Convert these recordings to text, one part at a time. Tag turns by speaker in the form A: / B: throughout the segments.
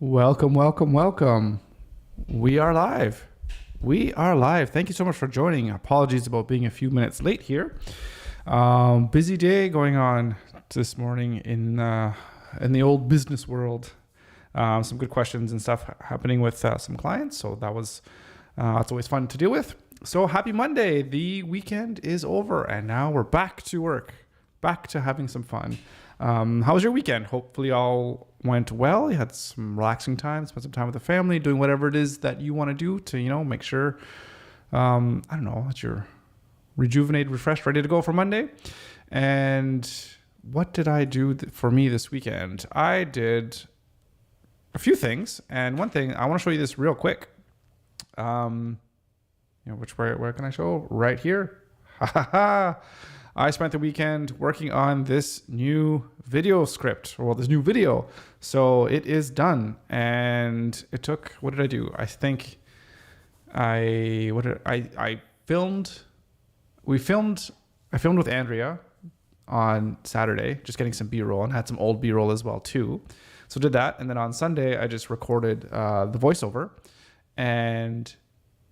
A: Welcome, welcome, welcome. We are live. We are live. Thank you so much for joining. Apologies about being a few minutes late here. Busy day going on this morning in the old business world. Some good questions and stuff happening with some clients. So that was it's always fun to deal with. So happy Monday. The weekend is over and now we're back to work, back to having some fun. How was your weekend? Hopefully all went well. You had some relaxing time, spent some time with the family, doing whatever it is that you want to do to, make sure, that you're rejuvenated, refreshed, ready to go for Monday. And what did I do for me this weekend? I did a few things. And one thing, I want to show you this real quick. Where can I show? Right here. I spent the weekend working on this new video script, or this new video. So it is done. And it took, what did I do? I think I filmed with Andrea on Saturday, just getting some B-roll, and had some old B-roll as well too. So did that. And then on Sunday, I just recorded the voiceover, and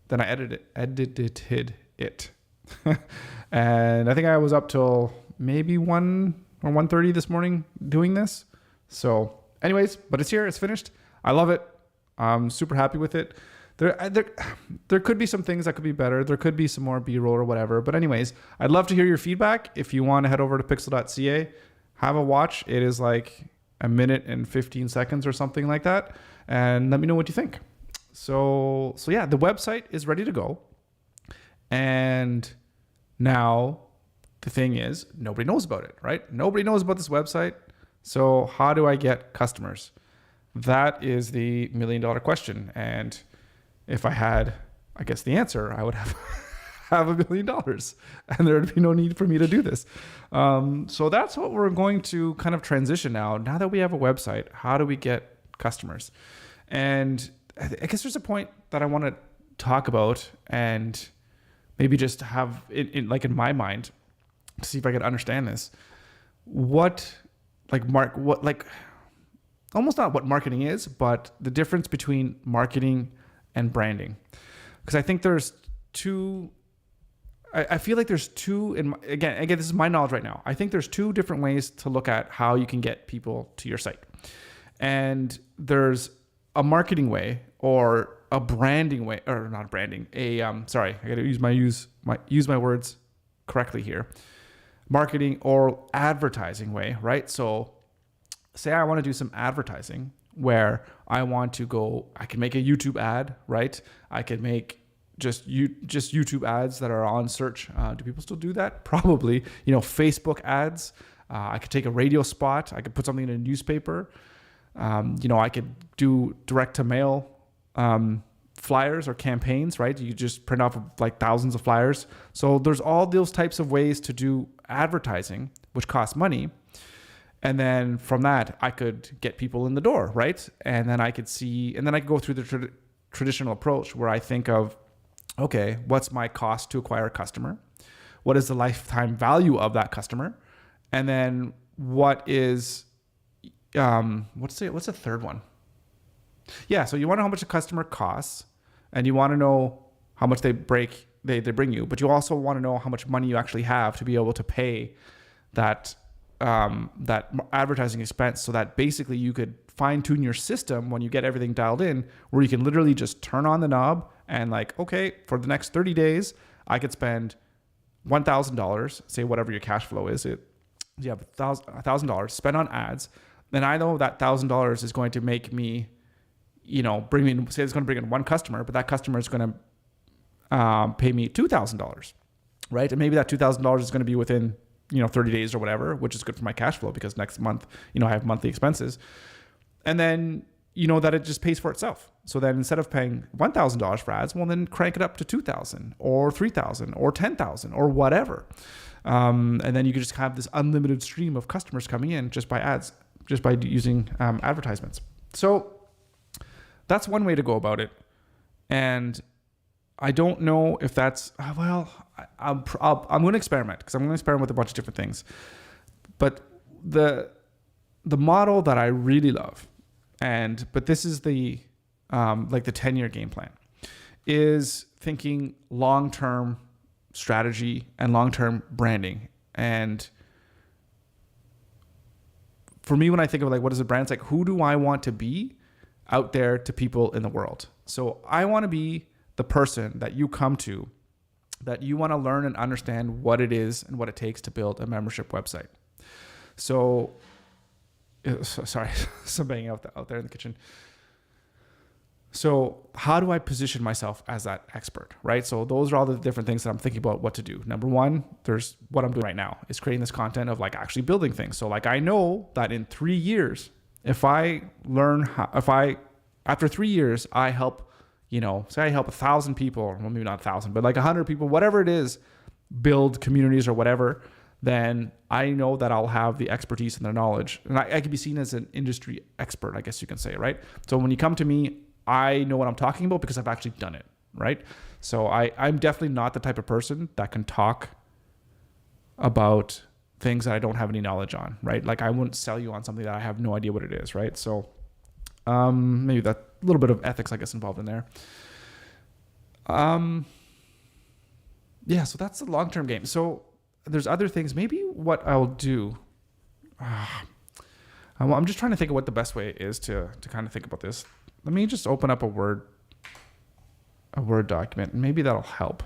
A: then I edited it. And I think I was up till maybe 1 or 1:30 this morning doing this. So anyways, but it's here, it's finished. I love it. I'm super happy with it. There could be some things that could be better. There could be some more B-roll or whatever. But anyways, I'd love to hear your feedback. If you want to head over to pixel.ca, have a watch. It is like a minute and 15 seconds or something like that. And let me know what you think. So yeah, the website is ready to go. And now the thing is, nobody knows about it, right? Nobody knows about this website. So how do I get customers? That is the $1 million question. And if I had, I guess, the answer, I would have $1 million, and there would be no need for me to do this. So that's what we're going to kind of transition now. Now that we have a website, how do we get customers? And I guess there's a point that I want to talk about, and maybe just have it in my mind to see if I could understand this. Almost not what marketing is, but the difference between marketing and branding. Because I think there's two, I feel like there's two, again, this is my knowledge right now. I think there's two different ways to look at how you can get people to your site. And there's a marketing way or a branding way, or not branding, I gotta use my words correctly here. Marketing or advertising way, right? So say I want to do some advertising where I can make a YouTube ad, right? I could make just YouTube ads that are on search. Do people still do that? Probably. Facebook ads. I could take a radio spot. I could put something in a newspaper. I could do direct to mail flyers or campaigns, right? You just print off like thousands of flyers. So there's all those types of ways to do advertising, which costs money. And then from that, I could get people in the door, right? And then I could go through the traditional approach where I think of, okay, what's my cost to acquire a customer? What is the lifetime value of that customer? And then what is, what's the third one? Yeah, so you want to know how much a customer costs, and you want to know how much they bring you, but you also want to know how much money you actually have to be able to pay that advertising expense, so that basically you could fine tune your system when you get everything dialed in, where you can literally just turn on the knob and okay, for the next 30 days, I could spend $1,000, say whatever your cash flow is. You have $1,000 spent on ads. Then I know that $1,000 is going to make me, say it's going to bring in one customer, but that customer is going to pay me $2,000, right? And maybe that $2,000 is going to be within 30 days or whatever, which is good for my cash flow because next month, I have monthly expenses. And then, that it just pays for itself. So then instead of paying $1,000 for ads, well, then crank it up to $2,000 or $3,000 or $10,000 or whatever. And then you can just have this unlimited stream of customers coming in just by ads, just by using advertisements. So that's one way to go about it. And I don't know if that's, I'm going to experiment, because I'm going to experiment with a bunch of different things. But the model that I really love But this is the like the 10-year game plan, is thinking long-term strategy and long-term branding. And for me, when I think of like, what is a brand? It's like, who do I want to be out there to people in the world? So I want to be the person that you come to, that you want to learn and understand what it is and what it takes to build a membership website. So, sorry, somebody out there in the kitchen. So how do I position myself as that expert, right? So those are all the different things that I'm thinking about what to do. Number one, there's what I'm doing right now is creating this content of like actually building things. So like I know that in 3 years, after 3 years, I help, say I help 1,000 people, well, maybe not 1,000, but like 100 people, whatever it is, build communities or whatever, then I know that I'll have the expertise and the knowledge. And I can be seen as an industry expert, I guess you can say, right? So when you come to me, I know what I'm talking about because I've actually done it, right? So I'm definitely not the type of person that can talk about things that I don't have any knowledge on, right? Like I wouldn't sell you on something that I have no idea what it is, right? So maybe that a little bit of ethics, I guess, involved in there. Yeah, so that's the long-term game. So there's other things. Maybe what I'll do, I'm just trying to think of what the best way is to kind of think about this. Let me just open up a Word document, and maybe that'll help.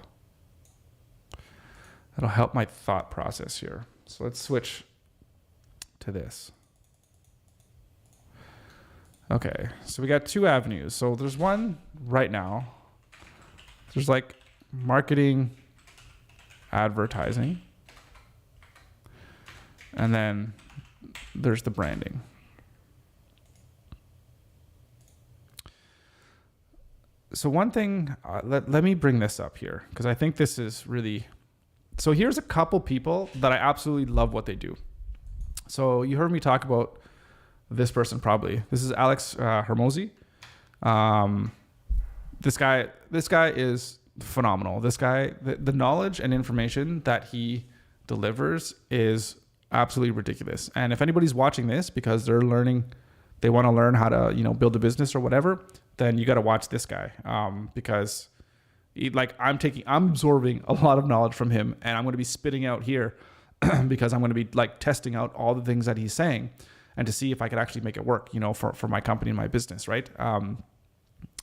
A: That'll help my thought process here. So let's switch to this. Okay, so we got 2 avenues. So there's one right now. There's like marketing, advertising, and then there's the branding. So one thing, let me bring this up here, because I think this is really, so here's a couple people that I absolutely love what they do. So you heard me talk about this person probably. This is Alex Hormozi. This guy is phenomenal. This guy, the knowledge and information that he delivers is absolutely ridiculous. And if anybody's watching this because they want to learn how to, build a business or whatever, then you got to watch this guy, because I'm absorbing a lot of knowledge from him, and I'm going to be spitting out here because I'm going to be like testing out all the things that he's saying and to see if I could actually make it work, for my company and my business. Right.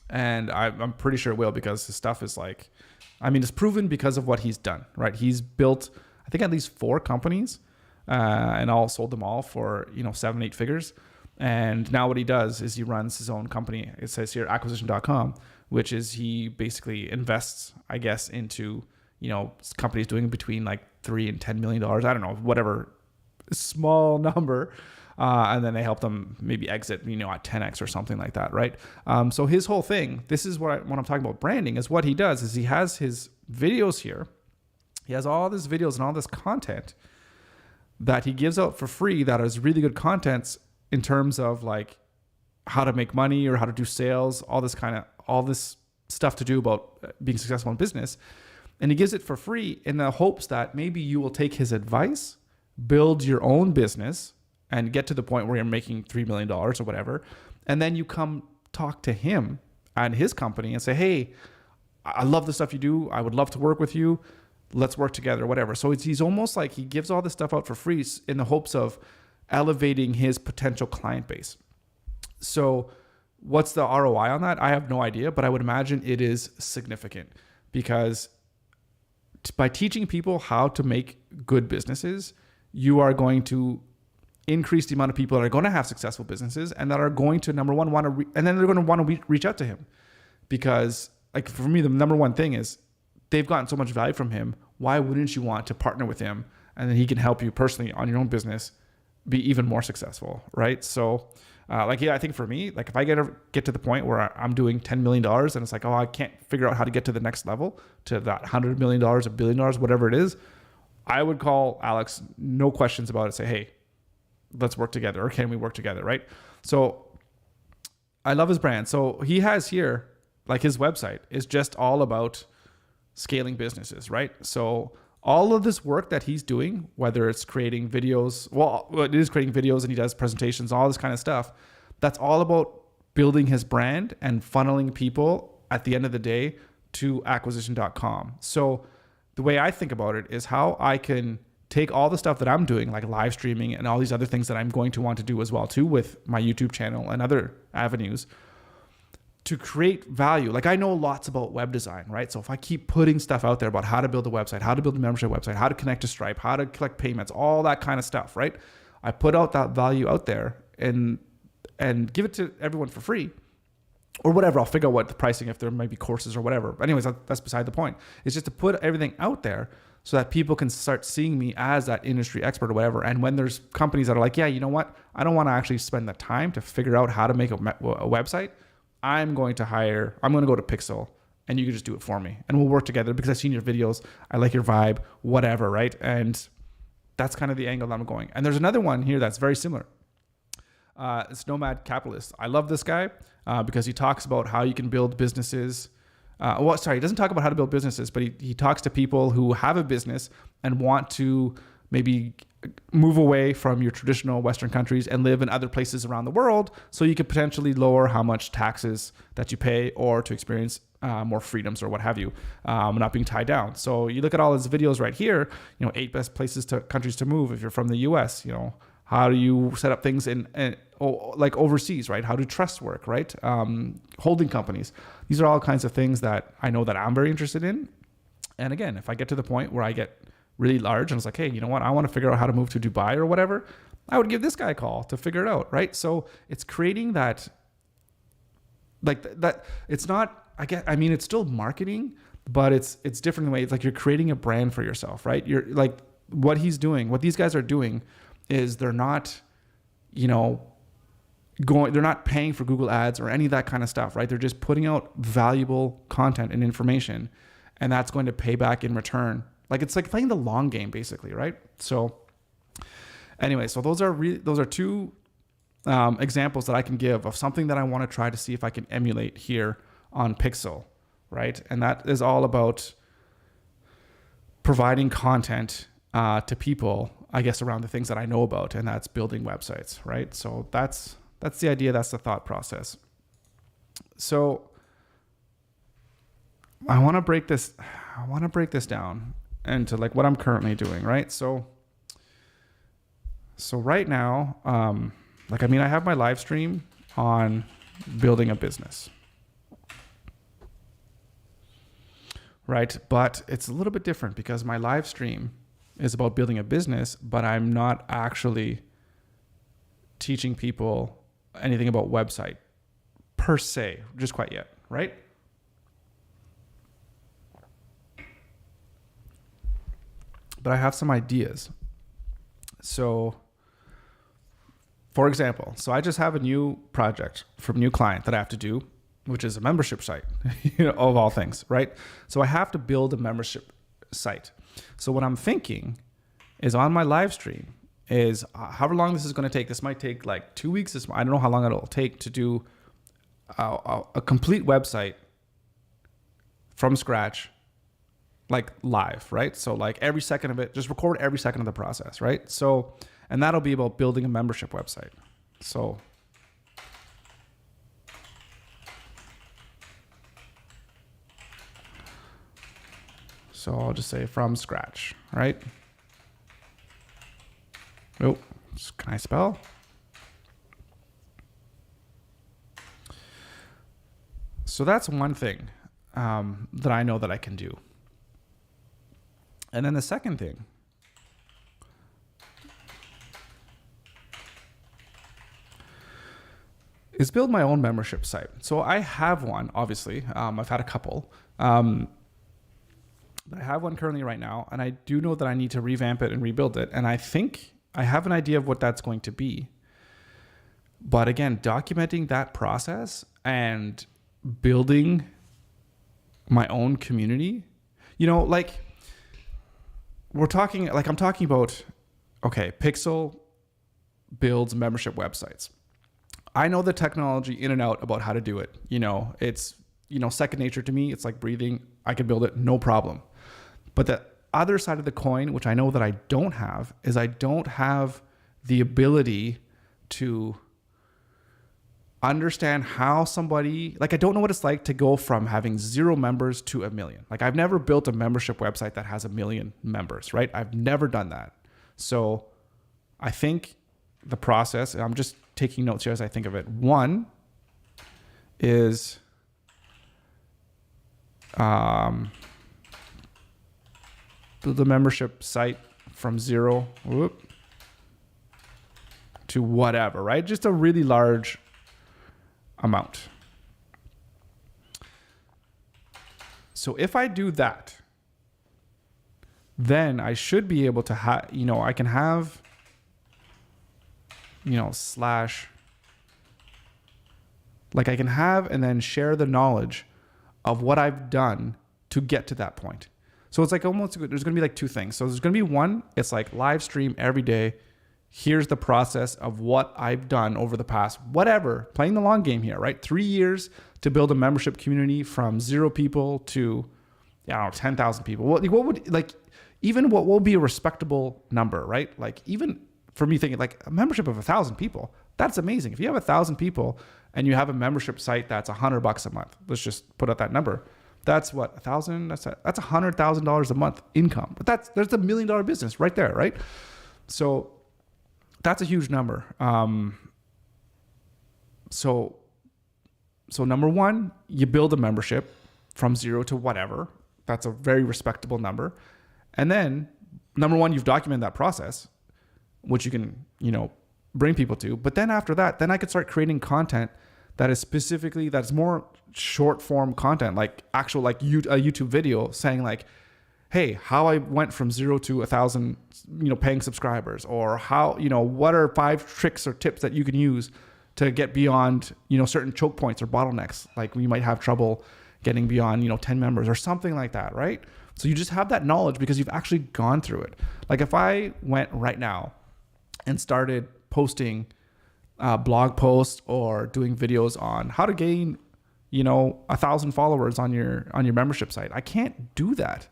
A: And I'm pretty sure it will, because his stuff is it's proven because of what he's done, right? He's built, I think, at least 4 companies, and all sold them all for, 7-8 figures. And now what he does is he runs his own company. It says here acquisition.com, which is he basically invests, I guess, into, companies doing between like $3 and $10 million. I don't know, whatever small number. And then they help them maybe exit, at 10x or something like that, right? So his whole thing, this is when I'm talking about branding, is what he does is he has his videos here. He has all these videos and all this content that he gives out for free that is really good contents in terms of like how to make money or how to do sales, all this stuff to do about being successful in business. And he gives it for free in the hopes that maybe you will take his advice, build your own business, and get to the point where you're making $3 million or whatever. And then you come talk to him and his company and say, hey, I love the stuff you do. I would love to work with you. Let's work together, whatever. So he's almost like he gives all this stuff out for free in the hopes of elevating his potential client base. So what's the ROI on that? I have no idea, but I would imagine it is significant, because by teaching people how to make good businesses, you are going to increase the amount of people that are going to have successful businesses and that are going to, number one, and then they're going to want to reach out to him, because like for me, the number one thing is they've gotten so much value from him. Why wouldn't you want to partner with him? And then he can help you personally on your own business be even more successful, right? So I think for me, like if I get to the point where I'm doing $10 million and it's like, oh, I can't figure out how to get to the next level, to that $100 million, $1 billion, whatever it is, I would call Alex, no questions about it, say, hey, let's work together, or can we work together, right? So I love his brand. So he has here, like his website is just all about scaling businesses, right? So all of this work that he's doing, whether it's creating videos, well, it is creating videos and he does presentations, all this kind of stuff, that's all about building his brand and funneling people at the end of the day to acquisition.com. So the way I think about it is how I can take all the stuff that I'm doing, like live streaming and all these other things that I'm going to want to do as well too with my YouTube channel and other avenues, to create value. Like I know lots about web design, right? So if I keep putting stuff out there about how to build a website, how to build a membership website, how to connect to Stripe, how to collect payments, all that kind of stuff, right? I put out that value out there and give it to everyone for free or whatever. I'll figure out what the pricing, if there might be courses or whatever. But anyways, that's beside the point. It's just to put everything out there so that people can start seeing me as that industry expert or whatever. And when there's companies that are like, yeah, you know what? I don't want to actually spend the time to figure out how to make a website. I'm going to go to Pixel and you can just do it for me. And we'll work together because I've seen your videos. I like your vibe, whatever, right? And that's kind of the angle that I'm going. And there's another one here that's very similar. It's Nomad Capitalist. I love this guy because he talks about how you can build businesses. He doesn't talk about how to build businesses, but he talks to people who have a business and want to maybe move away from your traditional Western countries and live in other places around the world, so you could potentially lower how much taxes that you pay or to experience more freedoms or what have you, not being tied down. So you look at all his videos right here, 8 best countries to move if you're from the US, how do you set up things in like overseas, right? How do trusts work, right? Holding companies. These are all kinds of things that I know that I'm very interested in. And again, if I get to the point where I get really large and it's like, hey, you know what? I want to figure out how to move to Dubai or whatever, I would give this guy a call to figure it out, right? So it's creating that, like that. It's not, it's still marketing, but it's different in the way. It's like you're creating a brand for yourself, right? You're like, what he's doing, what these guys are doing is they're not, they're not paying for Google ads or any of that kind of stuff, right? They're just putting out valuable content and information, and that's going to pay back in return. Like it's like playing the long game basically, right? So anyway, so those are two examples that I can give of something that I want to try to see if I can emulate here on Pixel, right? And that is all about providing content to people, I guess, around the things that I know about, and that's building websites, right? So that's the idea. That's the thought process. So I want to break this down into like what I'm currently doing, right? So right now, I have my live stream on building a business, right? But it's a little bit different because my live stream is about building a business, but I'm not actually teaching people anything about website per se, just quite yet, right? But I have some ideas. So, for example, I just have a new project from a new client that I have to do, which is a membership site, of all things, right? So I have to build a membership site. So what I'm thinking is on my live stream is however long this is going to take. This might take like 2 weeks. I don't know how long it'll take to do a complete website from scratch, like live, right? So like every second of it, just record every second of the process, right? So, and that'll be about building a membership website. So I'll just say from scratch, right? Oh, can I spell? So that's one thing that I know that I can do. And then the second thing is build my own membership site. So I have one, obviously. I've had a couple. But I have one currently right now, and I do know that I need to revamp it and rebuild it. And I think I have an idea of what that's going to be. But again, documenting that process and building my own community, like I'm talking about, okay, Pixel builds membership websites. I know the technology in and out about how to do it. It's, second nature to me. It's like breathing. I can build it, no problem. But the other side of the coin, which I know that I don't have, is I don't have the ability to understand how somebody, like, I don't know what it's like to go from having 0 members to 1 million. Like, I've never built a membership website that has 1 million members, right? I've never done that. So I think the process, and I'm just taking notes here as I think of it. One is build a membership site from 0 to whatever, right? Just a really large amount. So if I do that, then I should be able to have, I can have, slash, like I can have and then share the knowledge of what I've done to get to that point. So it's like almost, there's going to be like 2 things. So there's going to be one, it's like live stream every day. Here's the process of what I've done over the past, whatever, playing the long game here, right? 3 years to build a membership community from 0 people to, 10,000 people. What would, like, even what will be a respectable number, right? Like, even for me thinking like a membership of 1,000 people, that's amazing. If you have 1,000 people and you have a membership site that's $100 a month, let's just put out that number. That's what, 1,000, that's $100,000 a month income. But there's $1 million business right there, right? So that's a huge number. So number one, you build a membership from 0 to whatever. That's a very respectable number. And then number one, you've documented that process, which you can, bring people to. But then after that, then I could start creating content that is specifically, that's more short form content, like actual, like a YouTube video saying like, hey, how I went from 0 to 1,000, paying subscribers, or how, what are 5 tricks or tips that you can use to get beyond, certain choke points or bottlenecks. Like we might have trouble getting beyond, 10 members or something like that. Right. So you just have that knowledge because you've actually gone through it. Like if I went right now and started posting blog posts or doing videos on how to gain, 1,000 followers on your membership site, I can't do that.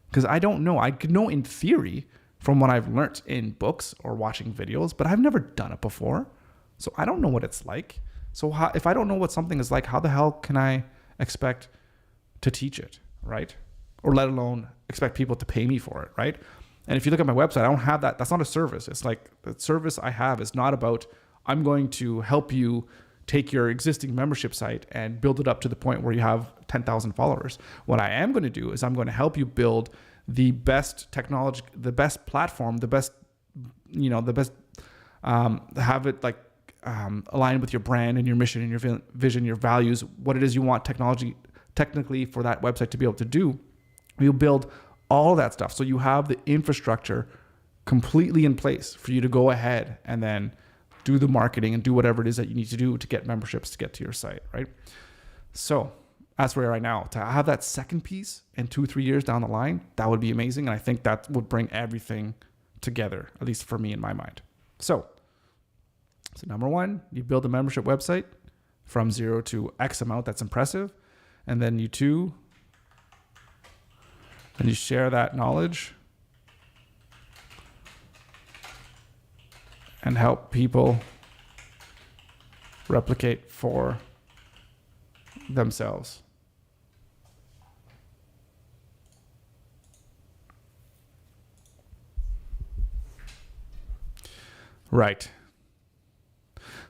A: Because I don't know. I could know in theory from what I've learned in books or watching videos, but I've never done it before. So I don't know what it's like. So if I don't know what something is like, how the hell can I expect to teach it, right? Or let alone expect people to pay me for it, right? And if you look at my website, I don't have that. That's not a service. It's like the service I have is not about, I'm going to help you take your existing membership site and build it up to the point where you have 10,000 followers. What I am going to do is I'm going to help you build the best technology, the best platform, the best, have it like aligned with your brand and your mission and your vision, your values, what it is you want technically for that website to be able to do. We'll build all that stuff. So you have the infrastructure completely in place for you to go ahead and then do the marketing and do whatever it is that you need to do to get memberships to get to your site, right? So that's where we are right now. To have that second piece in 2-3 years down the line, that would be amazing. And I think that would bring everything together, at least for me in my mind. So number one, you build a membership website from 0 to X amount. That's impressive. And then you share that knowledge and help people replicate for themselves. Right.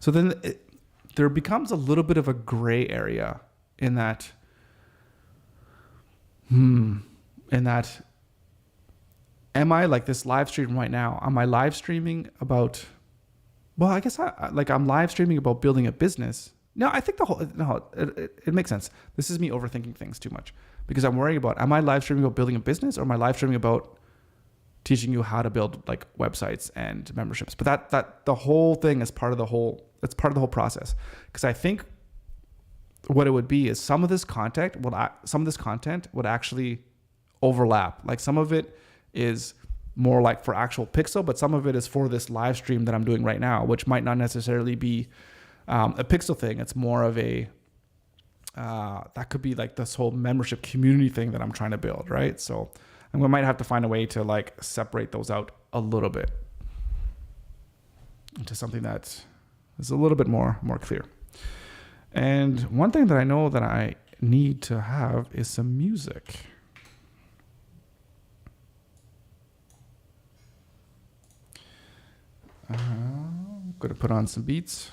A: So then there becomes a little bit of a gray area in that, am I like this live stream right now? Am I live streaming about, well, I guess I'm live streaming about building a business. No, I think it makes sense. This is me overthinking things too much because I'm worrying about, am I live streaming about building a business or am I live streaming about teaching you how to build like websites and memberships? But that the whole thing is part of the whole, it's part of the whole process. Because I think what it would be is some of this content would actually overlap. Like some of it is more like for actual Pixel, but some of it is for this live stream that I'm doing right now, which might not necessarily be a Pixel thing. It's more of a, that could be like this whole membership community thing that I'm trying to build, right? So, and we might have to find a way to like separate those out a little bit into something that is a little bit more clear. And one thing that I know that I need to have is some music. I'm going to put on some beats.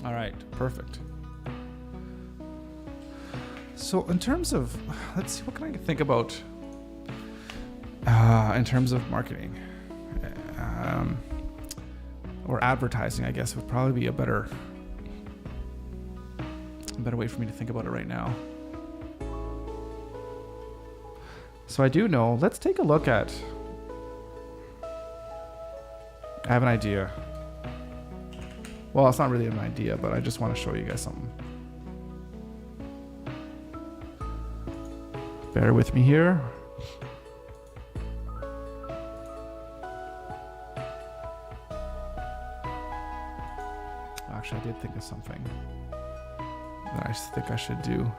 A: All right, perfect. So in terms of, let's see, what can I think about in terms of marketing or advertising, I guess would probably be a better way for me to think about it right now. So I do know, let's take a look at, I have an idea. Well, it's not really an idea, but I just want to show you guys something. Bear with me here. Actually, I did think of something that I think I should do.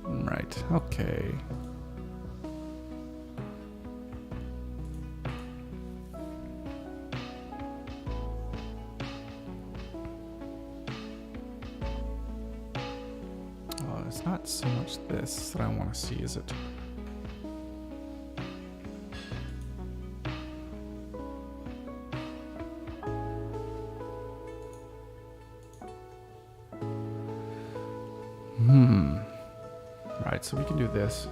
A: Right, okay. It's not so much this that I want to see, is it? Right, so we can do this.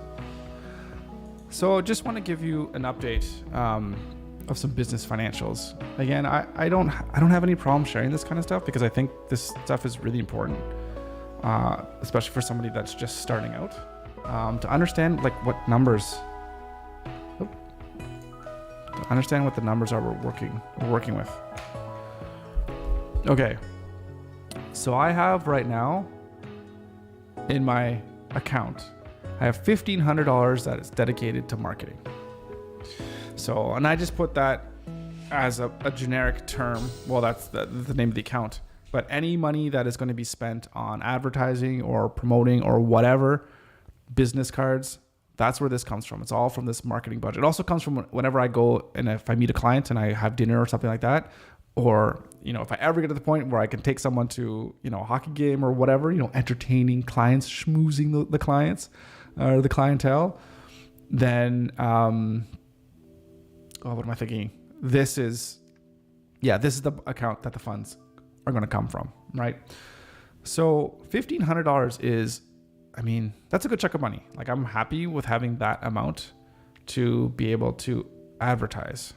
A: So I just want to give you an update of some business financials. Again, I don't have any problem sharing this kind of stuff because I think this stuff is really important. Especially for somebody that's just starting out, to understand like what numbers, to understand what the numbers are we're working with. Okay, so I have right now in my account, I have $1,500 that is dedicated to marketing. So, and I just put that as a generic term. Well, that's the name of the account. But any money that is going to be spent on advertising or promoting or whatever, business cards, that's where this comes from. It's all from this marketing budget. It also comes from whenever I go and if I meet a client and I have dinner or something like that, or, you know, if I ever get to the point where I can take someone to, you know, a hockey game or whatever, you know, entertaining clients, schmoozing the clients or the clientele, then, what am I thinking? This is the account that the funds are going to come from, right? So $1,500 is, I mean, that's a good chunk of money. Like, I'm happy with having that amount to be able to advertise.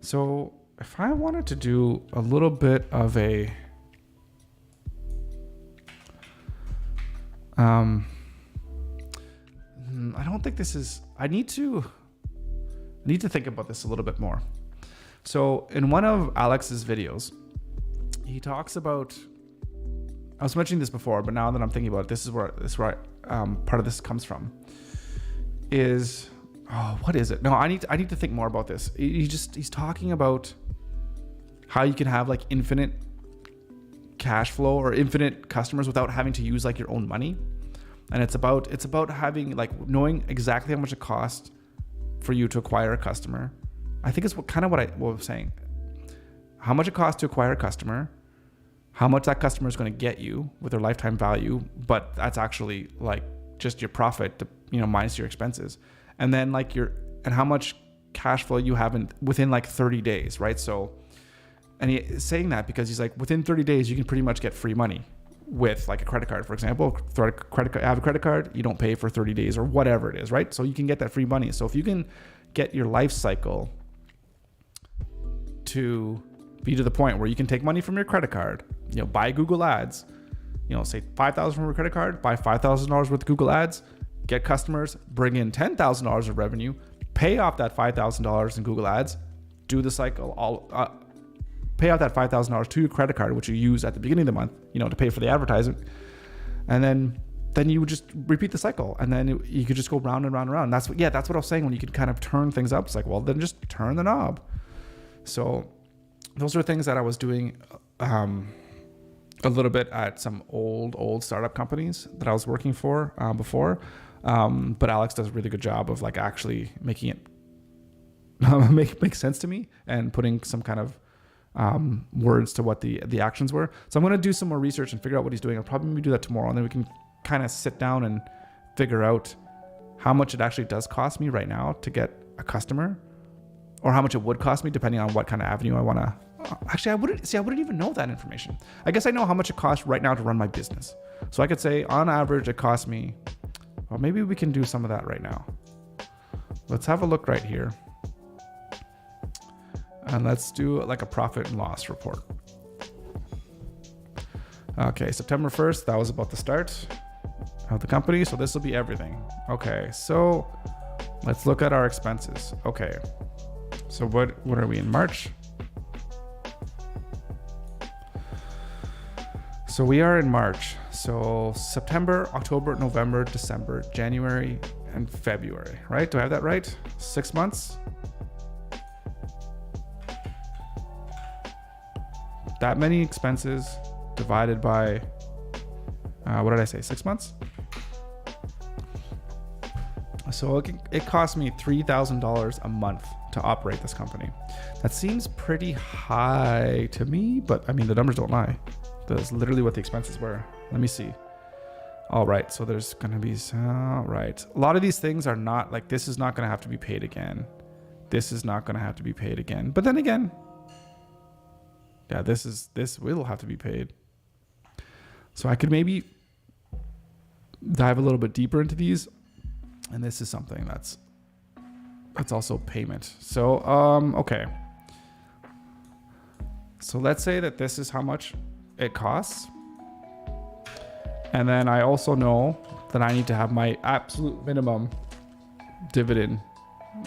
A: So if I wanted to do a little bit of a I don't think this is, I need to think about this a little bit more. So in one of Alex's videos, he talks about, I was mentioning this before, but now that I'm thinking about it, this is where part of this comes from. What is it? No, I need to think more about this. He's talking about how you can have like infinite cash flow or infinite customers without having to use like your own money. And it's about having like knowing exactly how much it costs for you to acquire a customer. I think it's what I was saying. How much it costs to acquire a customer, how much that customer is going to get you with their lifetime value, but that's actually like just your profit, minus your expenses, and then like and how much cash flow you have within like 30 days, right? So, and he's saying that because he's like, within 30 days, you can pretty much get free money with like a credit card, for example. Have a credit card, you don't pay for 30 days or whatever it is, right? So you can get that free money. So if you can get your life cycle to be to the point where you can take money from your credit card, buy Google ads, say $5,000 from a credit card, buy $5,000 worth of Google ads, get customers, bring in $10,000 of revenue, pay off that $5,000 in Google ads, do the cycle pay out that $5,000 to your credit card, which you use at the beginning of the month, to pay for the advertising. And then you would just repeat the cycle, and then you could just go round and round and round. That's what I was saying when you could kind of turn things up. It's like, well, then just turn the knob. So those are things that I was doing a little bit at some old startup companies that I was working for before. But Alex does a really good job of like actually making it make sense to me and putting some kind of words to what the actions were. So I'm going to do some more research and figure out what he's doing. I'll probably do that tomorrow, and then we can kind of sit down and figure out how much it actually does cost me right now to get a customer, or how much it would cost me depending on what kind of avenue I want to. Actually, I wouldn't even know that information. I guess I know how much it costs right now to run my business. So I could say on average it costs me, well, maybe we can do some of that right now. Let's have a look right here. And let's do like a profit and loss report. Okay, September 1st, that was about the start of the company. So this will be everything. Okay, so let's look at our expenses. Okay, so what are we in March? So we are in March. So September, October, November, December, January, and February, right? Do I have that right? 6 months? That many expenses divided by, what did I say? 6 months? So it cost me $3,000 a month to operate this company. That seems pretty high to me, but I mean, the numbers don't lie. That's literally what the expenses were. Let me see. All right, so there's gonna be, right. A lot of these things are not, like, this is not gonna have to be paid again. This is not gonna have to be paid again. But then again, yeah, this will have to be paid. So I could maybe dive a little bit deeper into these. And this is something that's also payment. So, okay. So let's say that this is how much it costs. And then I also know that I need to have my absolute minimum dividend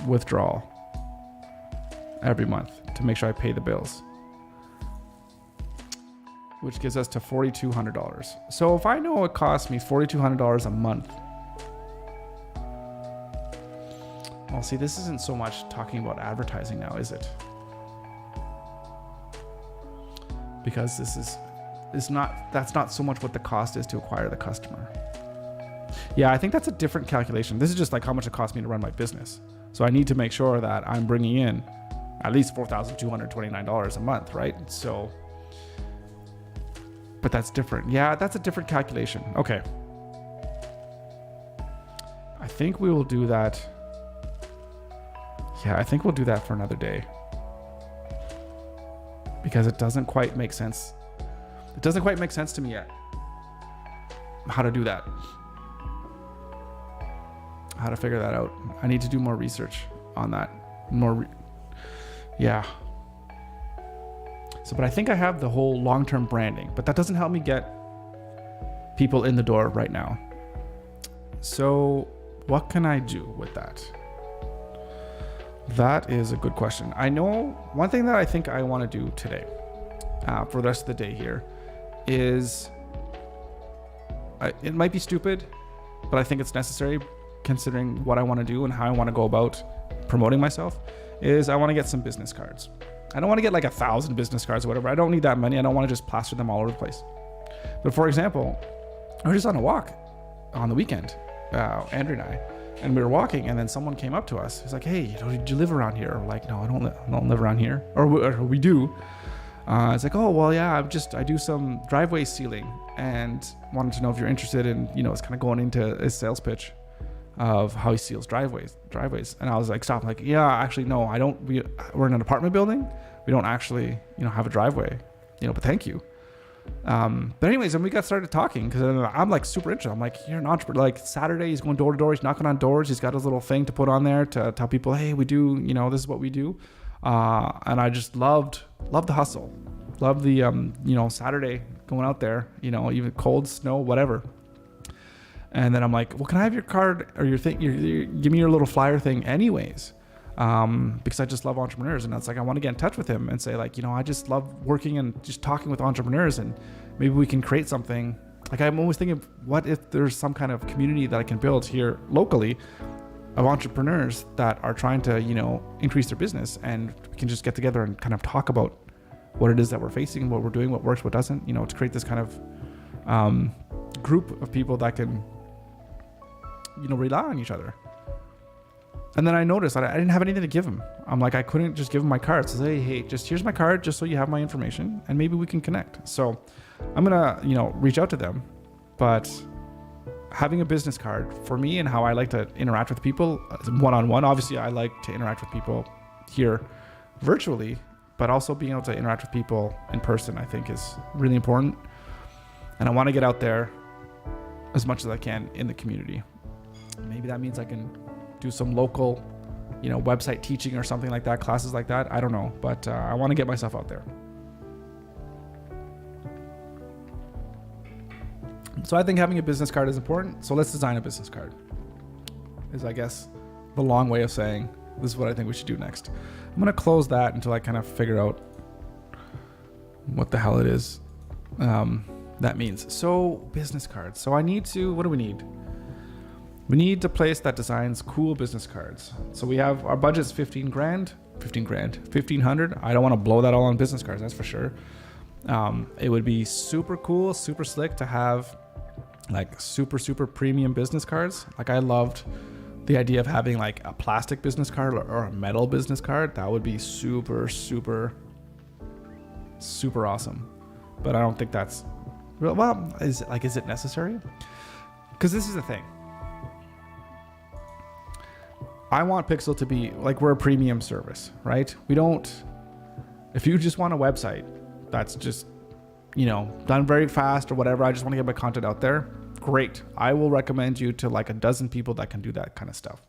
A: withdrawal every month to make sure I pay the bills, which gives us to $4,200. So if I know it costs me $4,200 a month, well, see, this isn't so much talking about advertising now, is it? Because that's not so much what the cost is to acquire the customer. Yeah, I think that's a different calculation. This is just like how much it costs me to run my business. So I need to make sure that I'm bringing in at least $4,229 a month, right? So, but that's different. Yeah, that's a different calculation. Okay. I think we will do that. Yeah, I think we'll do that for another day, because it doesn't quite make sense. It doesn't quite make sense to me yet how to do that, how to figure that out. I need to do more research on that. Yeah. So, but I think I have the whole long-term branding, but that doesn't help me get people in the door right now. So what can I do with that? That is a good question. I know one thing that I think I want to do today for the rest of the day here is, it might be stupid, but I think it's necessary considering what I want to do and how I want to go about promoting myself, is I want to get some business cards. I don't want to get like 1,000 business cards or whatever. I don't need that many. I don't want to just plaster them all over the place. But for example, I was just on a walk on the weekend, Andrew and I, and we were walking, and then someone came up to us. He's like, "Hey, did you live around here?" We're like, "No, I don't live around here," or we do. It's like, "Oh, well, yeah, I do some driveway sealing, and wanted to know if you're interested in, it's kind of going into his sales pitch of how he seals driveways." And I was like, "Stop!" I'm like, "Yeah, actually, no, I don't. We're in an apartment building. We don't actually, have a driveway, but thank you." But anyways, and we got started talking, because I'm like super interested. I'm like, "You're an entrepreneur." Like Saturday, he's going door to door. He's knocking on doors. He's got his little thing to put on there to tell people, "Hey, we do, this is what we do." And I just loved the hustle. Loved the, Saturday going out there, even cold, snow, whatever. And then I'm like, "Well, can I have your card or your thing? Give me your little flyer thing anyways." because I just love entrepreneurs. And it's like, I want to get in touch with him and say like, I just love working and just talking with entrepreneurs, and maybe we can create something. Like, I'm always thinking, what if there's some kind of community that I can build here locally of entrepreneurs that are trying to, increase their business, and we can just get together and kind of talk about what it is that we're facing, what we're doing, what works, what doesn't, to create this kind of group of people that can, rely on each other. And then I noticed that I didn't have anything to give him. I'm like, I couldn't just give him my card. So hey, just here's my card, just so you have my information, and maybe we can connect. So I'm gonna, reach out to them. But having a business card for me, and how I like to interact with people one-on-one. Obviously, I like to interact with people here virtually, but also being able to interact with people in person, I think, is really important. And I want to get out there as much as I can in the community. Maybe that means I can do some local, website teaching or something like that, classes like that. I don't know, but I want to get myself out there. So I think having a business card is important. So let's design a business card. Is, I guess, the long way of saying this is what I think we should do next. I'm going to close that until I kind of figure out what the hell it is that means. So business cards. So what do we need? We need a place that designs cool business cards. So we have, our budget's $1,500. I don't want to blow that all on business cards, that's for sure. It would be super cool, super slick to have like super premium business cards. Like, I loved the idea of having like a plastic business card or a metal business card. That would be super awesome. But I don't think that's real. Well, is it necessary? Because this is the thing. I want Pixel to be like, we're a premium service, right? If you just want a website that's just, done very fast or whatever, I just want to get my content out there, great. I will recommend you to like a dozen people that can do that kind of stuff.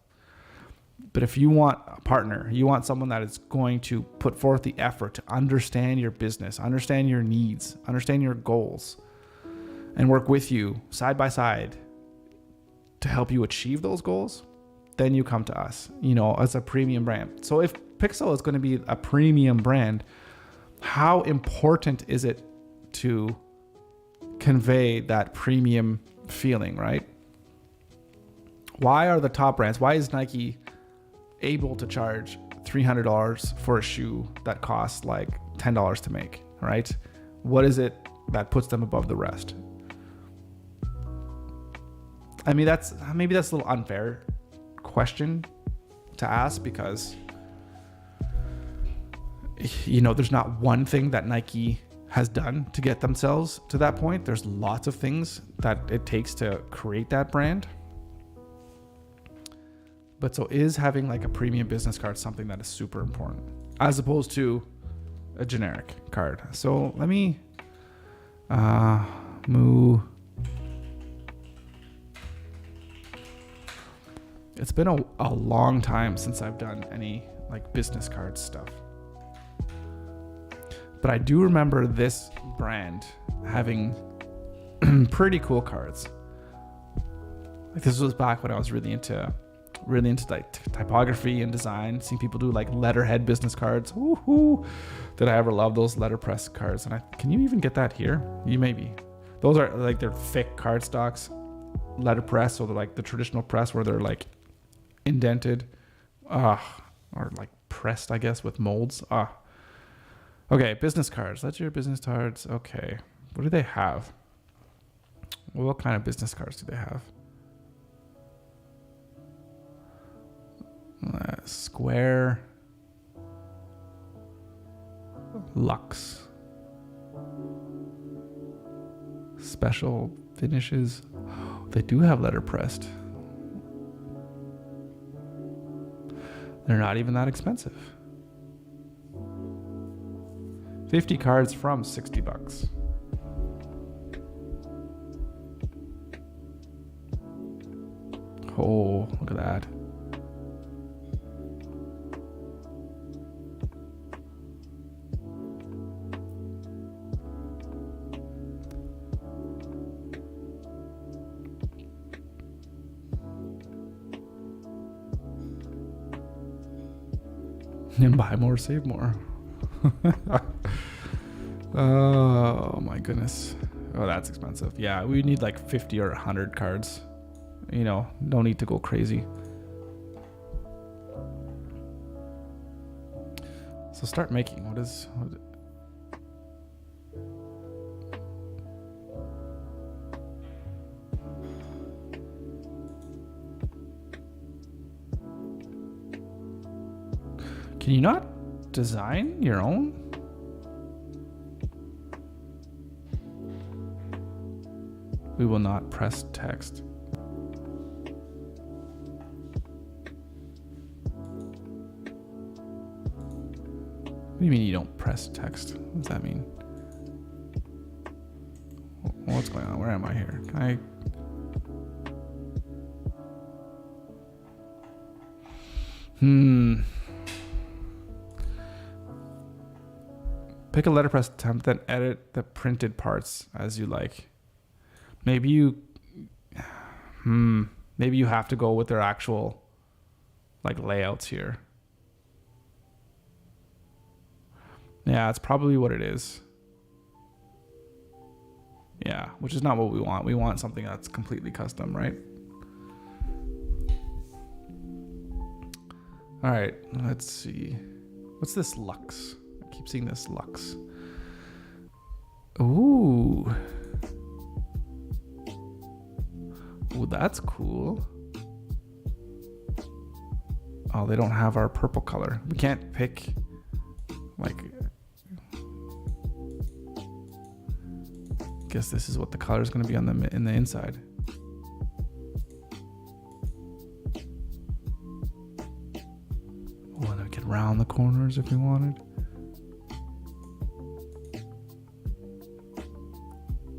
A: But if you want a partner, you want someone that is going to put forth the effort to understand your business, understand your needs, understand your goals, and work with you side by side to help you achieve those goals, then you come to us, as a premium brand. So if Pixel is going to be a premium brand, how important is it to convey that premium feeling, right? Why are the top brands, why is Nike able to charge $300 for a shoe that costs like $10 to make, right? What is it that puts them above the rest? I mean, maybe that's a little unfair question to ask, because there's not one thing that Nike has done to get themselves to that point. There's lots of things that it takes to create that brand. But so is having like a premium business card something that is super important as opposed to a generic card? So let me move. It's been a long time since I've done any like business card stuff. But I do remember this brand having pretty cool cards. Like, this was back when I was really into like typography and design, seeing people do like letterhead business cards. Woohoo! Did I ever love those letterpress cards? And can you even get that here? You maybe. Those are like, they're thick card stocks, letterpress, so they're like the traditional press where they're like indented, or like pressed, I guess, with molds. Okay, business cards. That's your business cards. Okay, what do they have? Well, what kind of business cards do they have? Square, Luxe, special finishes. They do have letterpressed. They're not even that expensive. 50 cards from $60. Oh, look at that. And buy more, save more. Oh my goodness. Oh, that's expensive. Yeah, we need like 50 or 100 cards. You know, don't need to go crazy. So start making. What can you not design your own? We will not press text. What do you mean you don't press text? What does that mean? What's going on? Where am I here? Can I... Pick a letterpress temp, then edit the printed parts as you like. Maybe you have to go with their actual like layouts here. Yeah, it's probably what it is. Yeah, which is not what we want. We want something that's completely custom, right? All right, let's see. What's this Lux? I keep seeing this Lux. Ooh. Ooh, that's cool. Oh, they don't have our purple color. We can't pick like... Guess this is what the color is going to be on the in the inside. Oh, and then we can round the corners if we wanted.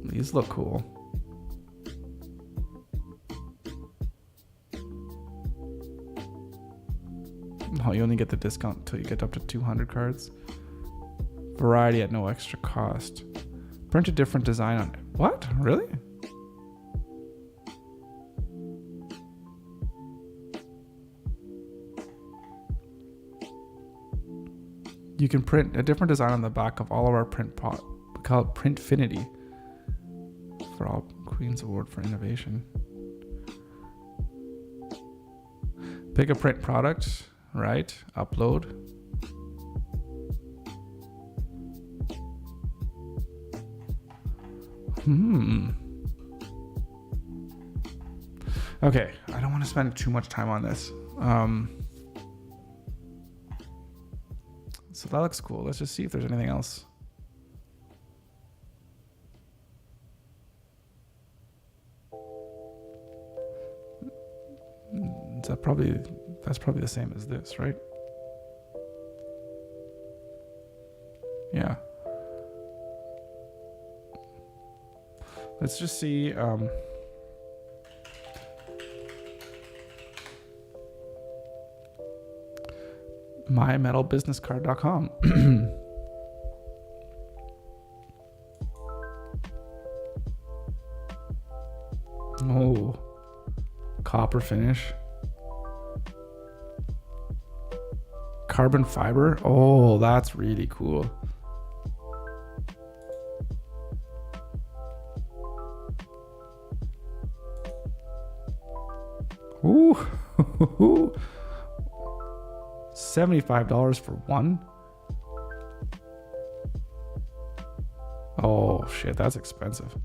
A: These look cool. Oh, you only get the discount until you get up to 200 cards. Variety at no extra cost. Print a different design on it. What? Really? You can print a different design on the back of all of our print pot. We call it Printfinity. For all Queen's Award for Innovation. Pick a print product, right? Upload. Okay, I don't want to spend too much time on this. So that looks cool. Let's just see if there's anything else. That's probably the same as this, right? Yeah. Let's just see. mymetalbusinesscard.com. Oh, copper finish. Carbon fiber. Oh, that's really cool. Ooh. $75 for one? Oh shit, that's expensive.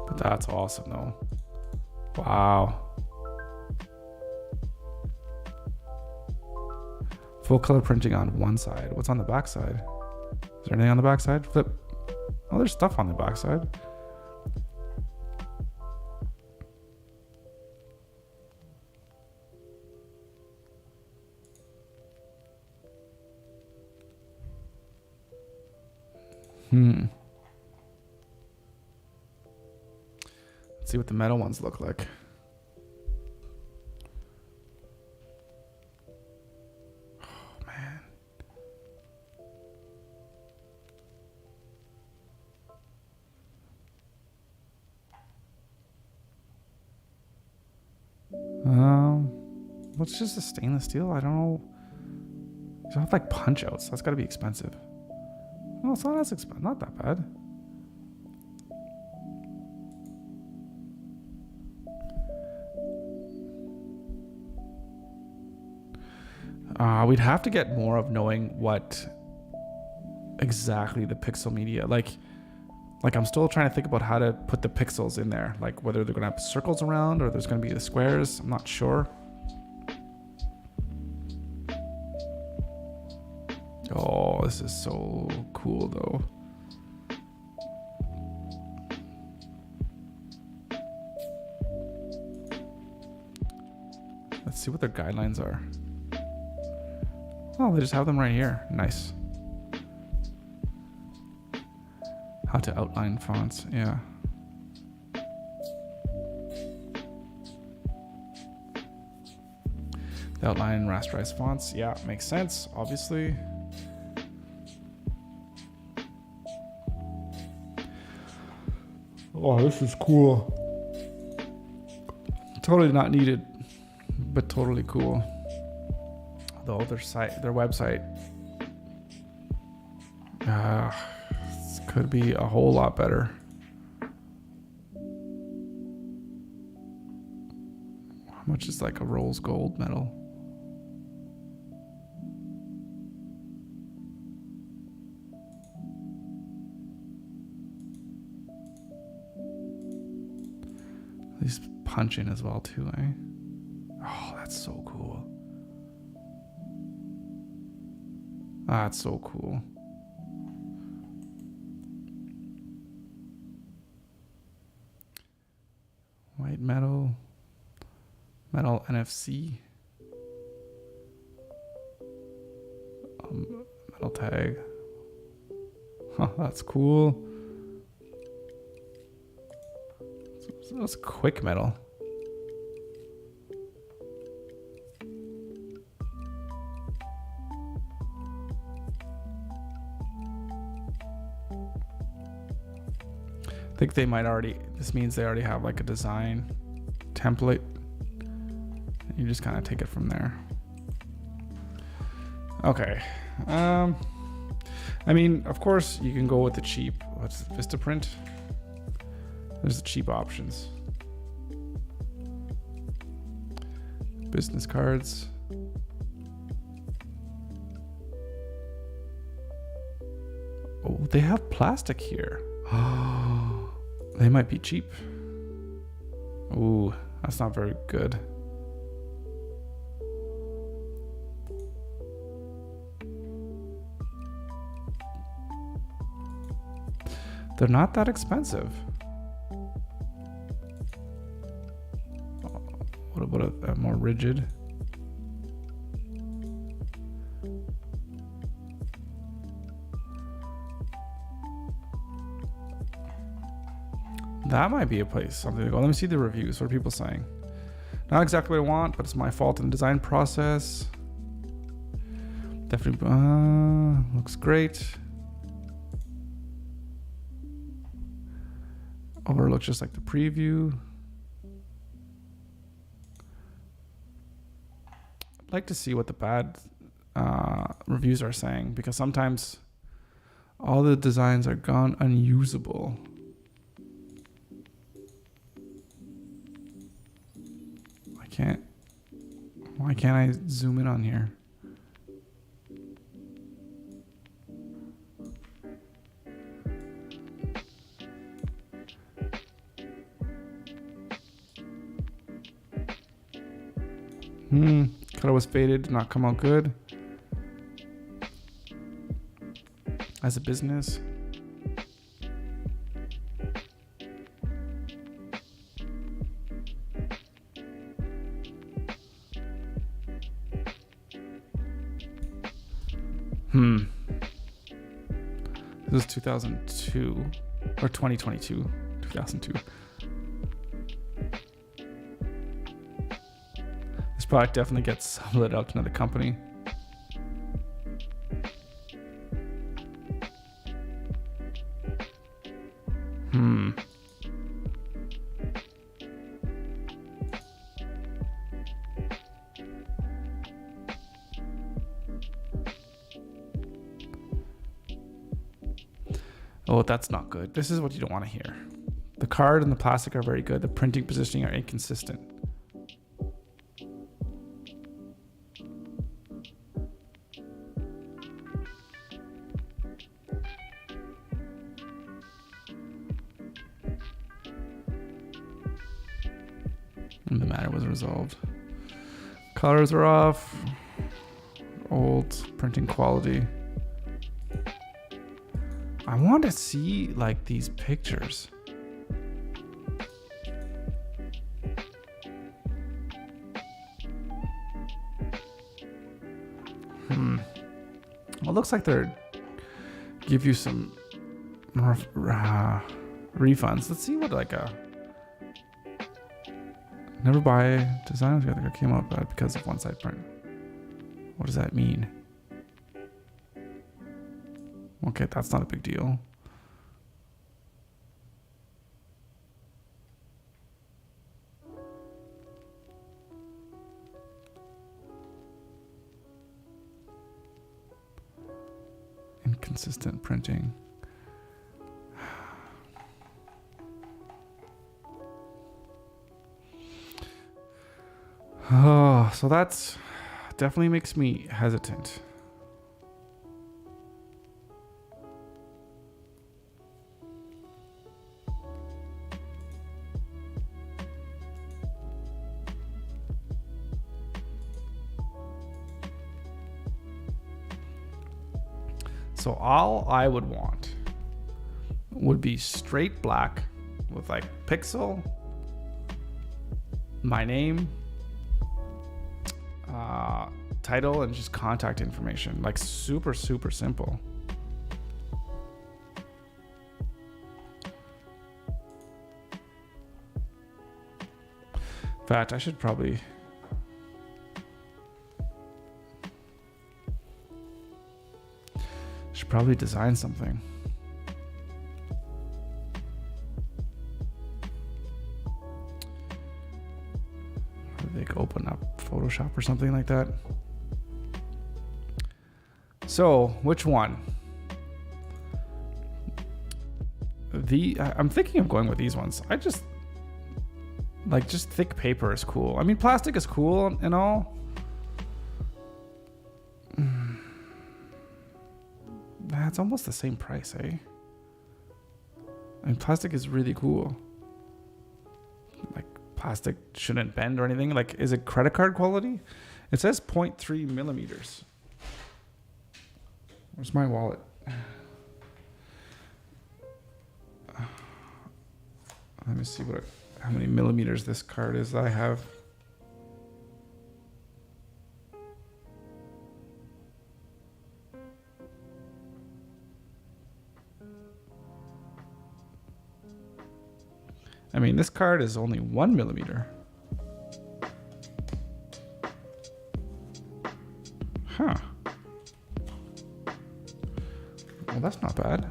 A: But that's awesome though. Wow. Full color printing on one side. What's on the back side? Is there anything on the back side? Flip. Oh, there's stuff on the back side. Let's see what the metal ones look like. Oh man. What's just a stainless steel? I don't know. You don't have like punch outs. That's got to be expensive. No, it's not as expensive. Not that bad. We'd have to get more of knowing what exactly the pixel media like I'm still trying to think about how to put the pixels in there, like whether they're gonna have circles around or there's gonna be the squares. I'm not sure. Oh, this is so cool though. Let's see what their guidelines are. Oh, they just have them right here. Nice. How to outline fonts, yeah. The outline rasterized fonts, yeah, makes sense, obviously. Oh, this is cool. Totally not needed, but totally cool. Though their website could be a whole lot better. How much is like a rose gold medal? These punch in as well too, eh? Oh, that's so cool. That's so cool. White metal NFC, metal tag. Huh, that's cool. So that's quick metal. I think they might already, this means they already have like a design template. You just kind of take it from there. Okay. I mean, of course you can go with the cheap, what's Vistaprint? There's the cheap options. Business cards. Oh, they have plastic here. They might be cheap. Ooh, that's not very good. They're not that expensive. What about a more rigid? That might be a place, something to go. Let me see the reviews. What are people saying? Not exactly what I want, but it's my fault in the design process. Definitely looks great. Overlooks just like the preview. I'd like to see what the bad reviews are saying, because sometimes all the designs are gone unusable. Why can't I zoom in on here? Color was faded, did not come out good. As a business. This is 2002 or 2022, 2002. This product definitely gets sublet out to another company. Oh, that's not good. This is what you don't want to hear. The card and the plastic are very good. The printing positioning are inconsistent. And the matter was resolved. Colors are off. Old printing quality. I want to see like these pictures. Well, it looks like they're give you some refunds. Let's see what like a never buy design together came up because of one side print. What does that mean? Okay, that's not a big deal. Inconsistent printing. Oh, so that's definitely makes me hesitant. So all I would want would be straight black with like pixel, my name, title, and just contact information. Like super, super simple. In fact, I should probably design something. They could open up Photoshop or something like that. So, which one? I'm thinking of going with these ones. I just thick paper is cool. I mean, plastic is cool and all. It's almost the same price, eh? I mean, plastic is really cool. Like, plastic shouldn't bend or anything. Like, is it credit card quality? It says 0.3 millimeters. Where's my wallet? Let me see how many millimeters this card is that I have. I mean, this card is only 1 millimeter. Huh. Well, that's not bad.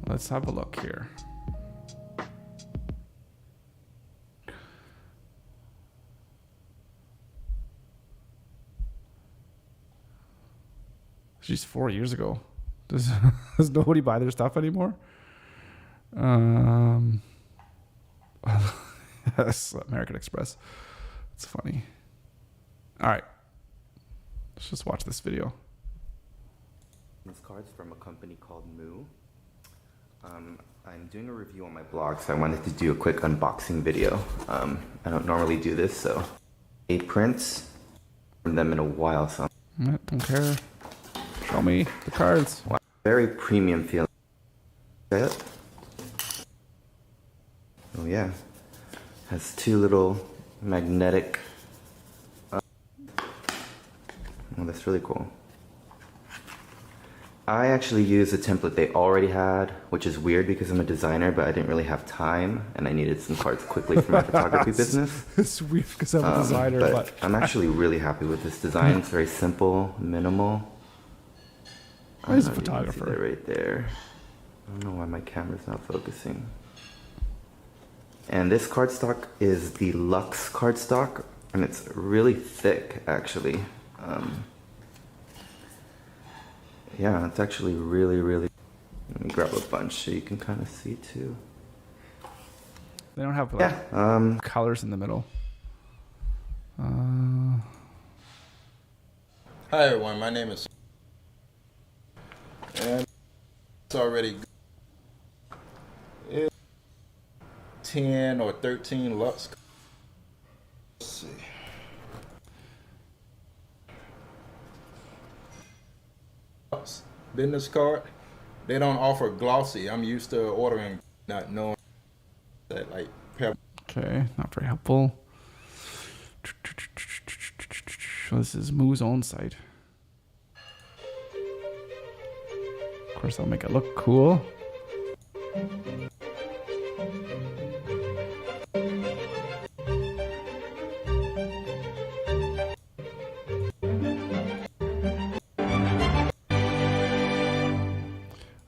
A: Let's have a look here. She's 4 years ago. Does nobody buy their stuff anymore? Yes, American Express. It's funny. All right. Let's just watch this video.
B: This card's from a company called Moo. I'm doing a review on my blog, so I wanted to do a quick unboxing video. I don't normally do this, so 8 prints from them in a while, so
A: Don't care. Show me the cards.
B: wow, very premium feeling. Oh yeah, has 2 little magnetic. Oh, that's really cool. I actually used a template they already had, which is weird because I'm a designer, but I didn't really have time and I needed some cards quickly for my photography business.
A: It's weird because I'm a designer, but
B: I'm actually really happy with this design. It's very simple, minimal.
A: he's a
B: You can see that
A: photographer.
B: right there. I don't know why my camera's not focusing. And this cardstock is the Luxe cardstock, and it's really thick, actually. Yeah, it's actually really, really. Let me grab a bunch so you can kind of see too.
A: They don't have like,
B: Yeah.
A: colors in the middle.
C: Hi everyone, my name is and it's already it's 10 or 13 Lux. Let's see. Business card. They don't offer glossy. I'm used to ordering not knowing that like
A: Okay, not very helpful. So this is Moo's own site. Of course, that'll make it look cool.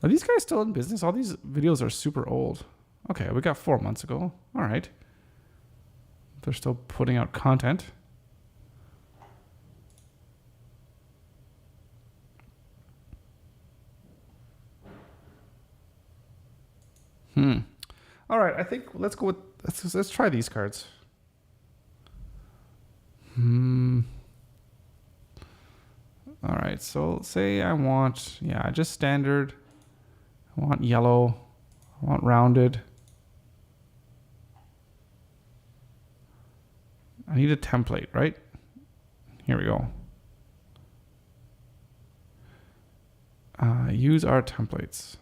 A: Are these guys still in business? All these videos are super old. Okay, we got 4 months ago. All right. They're still putting out content. All right, I think let's go with let's try these cards. All right, so say I want just standard. I want yellow. I want rounded. I need a template, right? Here we go. Use our templates.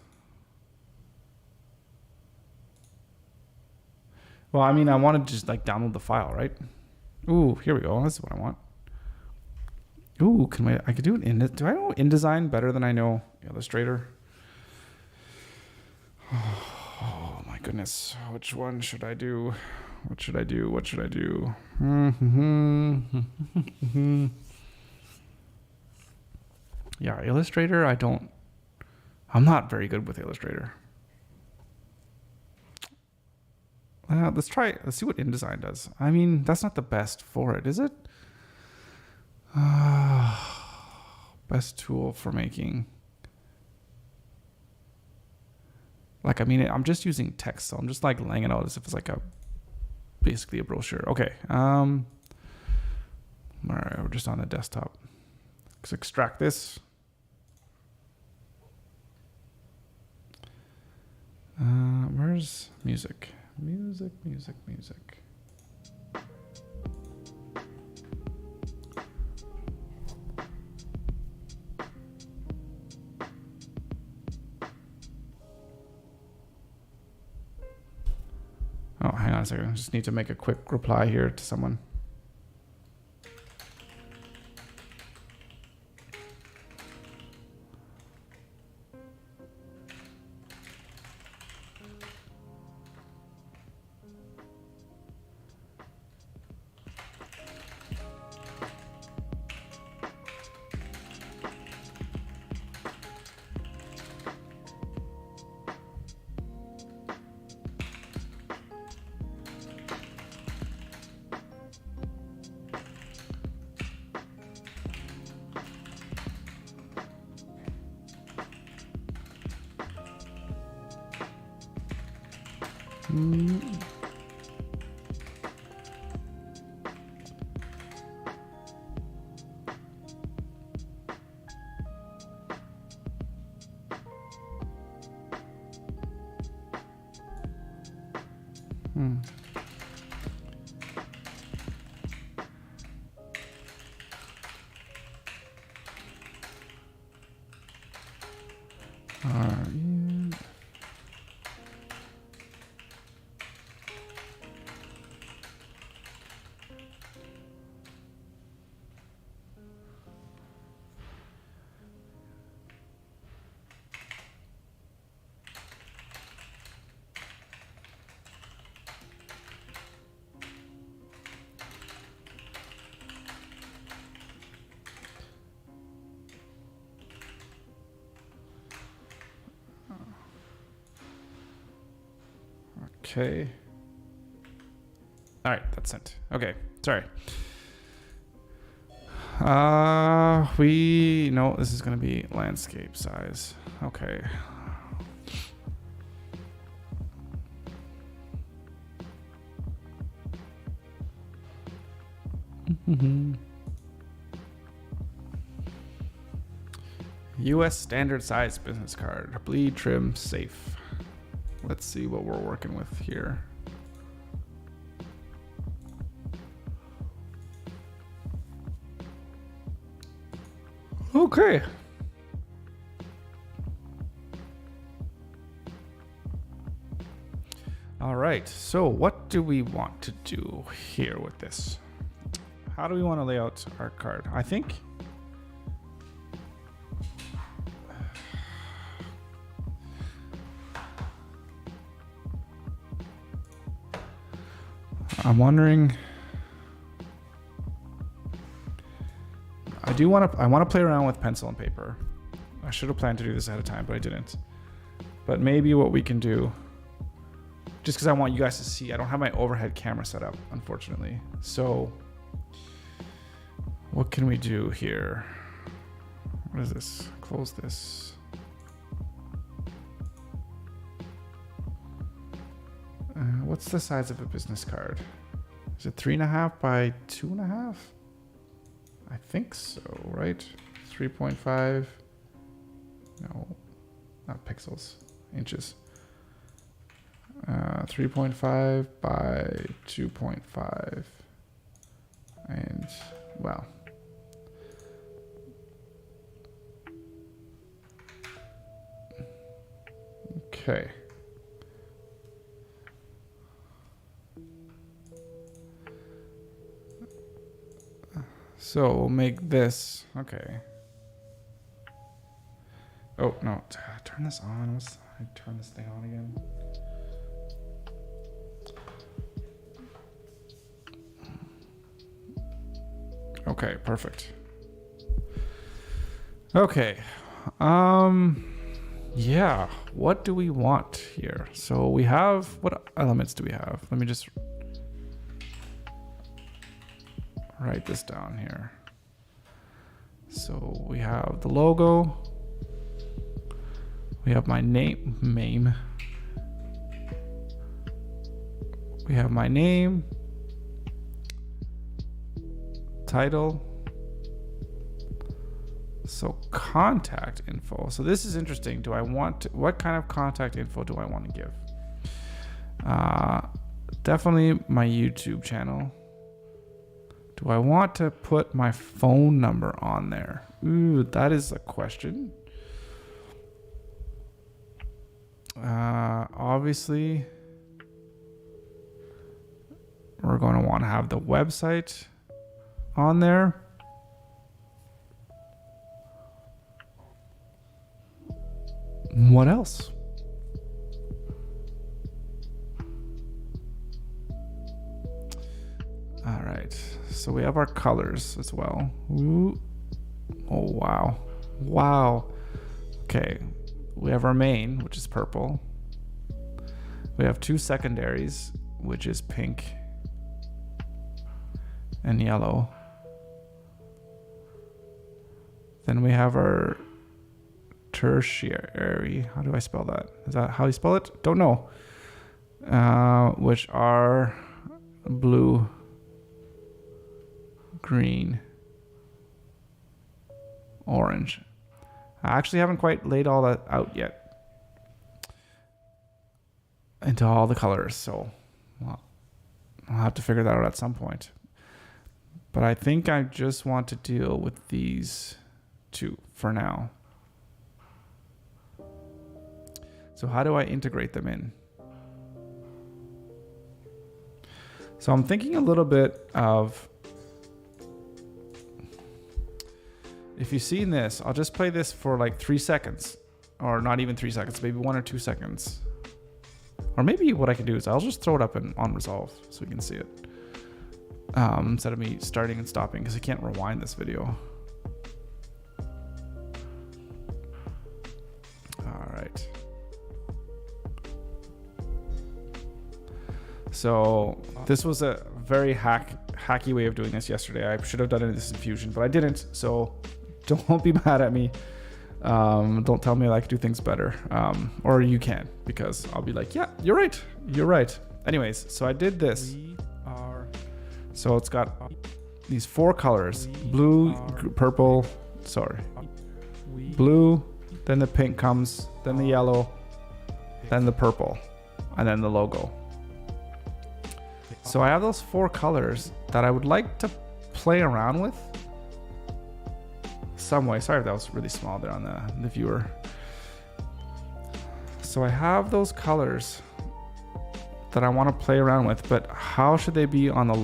A: Well, I mean, I want to just like download the file, right? Ooh, here we go. This is what I want. Ooh, I could do it do I know InDesign better than I know Illustrator? Oh my goodness. Which one should I do? What should I do? What should I do? Yeah, Illustrator, I'm not very good with Illustrator. Let's see what InDesign does. I mean, that's not the best for it, is it? Best tool for making. Like, I mean, I'm just using text, so I'm just like laying it out as if it's like basically a brochure. Okay. All right, we're just on the desktop. Let's extract this. Where's music? Music. Oh, hang on a second. I just need to make a quick reply here to someone. Okay. All right, that's sent. Okay, sorry. No, this is gonna be landscape size. Okay. U.S. standard size business card, bleed, trim, safe. Let's see what we're working with here. Okay. All right. So what do we want to do here with this? How do we want to lay out our card? I think I'm wondering. I want to play around with pencil and paper. I should have planned to do this ahead of time, but I didn't. But maybe what we can do, just because I want you guys to see, I don't have my overhead camera set up, unfortunately. So what can we do here? What is this? Close this. What's the size of a business card? Is it 3.5 by 2.5? I think so, right? 3.5. No, not pixels, inches. 3.5 by 2.5. And, well. Okay. So we'll make this, okay. Oh, no, turn this on. I turn this thing on again. Okay, perfect. Okay. Yeah, what do we want here? So we have, what elements do we have? Let me just write this down here. So we have the logo. We have my name. We have my name. Title. So contact info. So this is interesting. Do I want to, what kind of contact info do I want to give? Definitely my YouTube channel. Do I want to put my phone number on there? Ooh, that is a question. Obviously, we're going to want to have the website on there. What else? All right, so we have our colors as well. Ooh. Oh, wow. Wow. Okay, we have our main, which is purple. We have two secondaries, which is pink and yellow. Then we have our tertiary. How do I spell that? Is that how you spell it? Don't know. Which are blue, green, orange. I actually haven't quite laid all that out yet into all the colors, so well, I'll have to figure that out at some point. But I think I just want to deal with these two for now. So how do I integrate them in? So I'm thinking a little bit of, if you've seen this, I'll just play this for like 3 seconds, or not even 3 seconds, maybe 1 or 2 seconds. Or maybe what I can do is I'll just throw it up on Resolve so we can see it. Instead of me starting and stopping, because I can't rewind this video. All right. So this was a very hacky way of doing this yesterday. I should have done it in this infusion, but I didn't. So don't be mad at me. Don't tell me I can do things better. Or you can, because I'll be like, yeah, you're right. You're right. Anyways, so I did this. So it's got these 4 colors: blue, purple, blue, then the pink comes, then the yellow, then the purple, and then the logo. So I have those 4 colors that I would like to play around with some way. Sorry if that was really small there on the viewer. So I have those colors that I want to play around with, but how should they be on the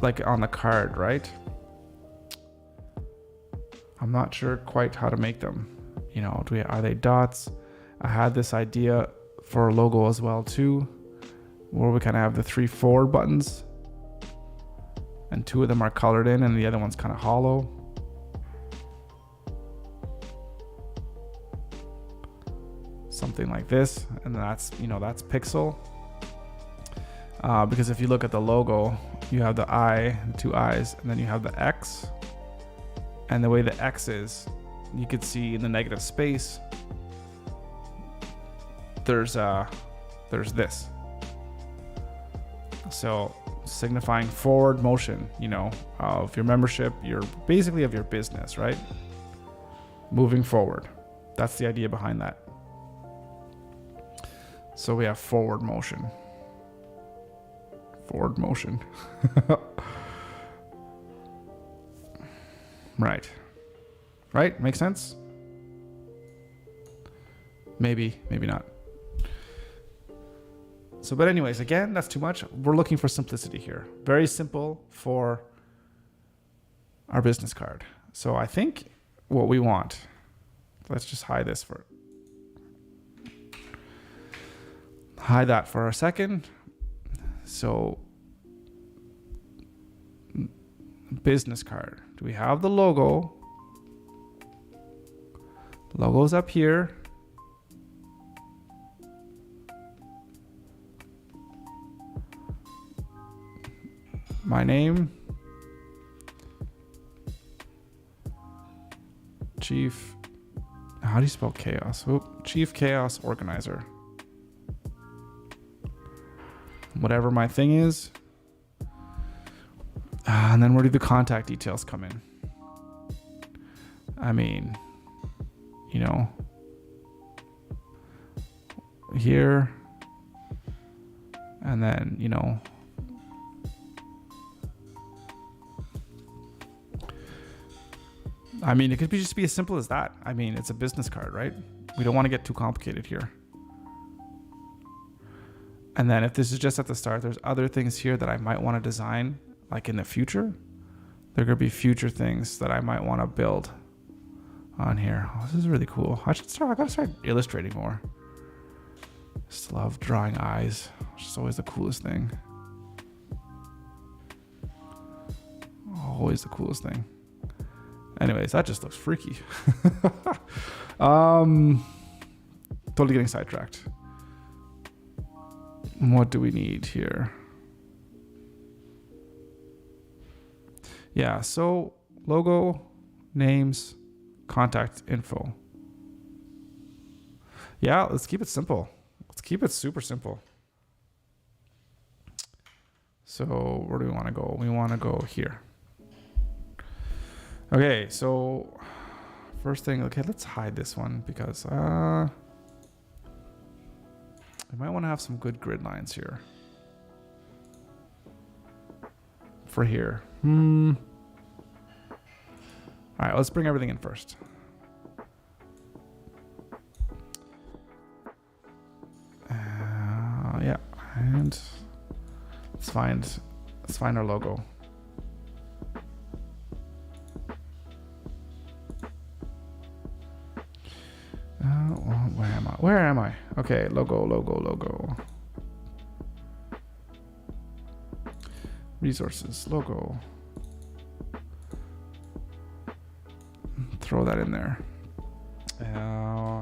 A: like on the card, right? I'm not sure quite how to make them. You know, are they dots? I had this idea for a logo as well too, where we kind of have the 3 forward buttons, and 2 of them are colored in, and the other one's kind of hollow. Something like this, and that's pixel. Because if you look at the logo, you have the eye, 2 eyes, and then you have the X. And the way the X is, you could see in the negative space, there's this. So signifying forward motion, of your membership, basically of your business, right? Moving forward. That's the idea behind that. So we have forward motion. Forward motion. Right. Right? Makes sense? Maybe not. So, but anyways, again, that's too much. We're looking for simplicity here. Very simple for our business card. So I think what we want, let's just hide this hide that for a second. So business card. Do we have the logo? Logo's up here. My name. Chief. How do you spell chaos? Chief Chaos Organizer. Whatever my thing is. And then where do the contact details come in? I mean, here. And then, I mean, it could just be as simple as that. I mean, it's a business card, right? We don't want to get too complicated here. And then if this is just at the start, there's other things here that I might want to design, like in the future. There could be future things that I might want to build on here. Oh, this is really cool. I gotta start illustrating more. Just love drawing eyes. Which is always the coolest thing. Always the coolest thing. Anyways, that just looks freaky. Totally getting sidetracked. What do we need here? Yeah, so logo, names, contact info. Yeah, let's keep it simple. Let's keep it super simple. So where do we want to go? We want to go here. Okay, so first thing, okay, let's hide this one because we might want to have some good grid lines here. For here. All right, let's bring everything in first. Yeah, and let's find our logo. Where am I? Okay, logo. Resources, logo. Throw that in there.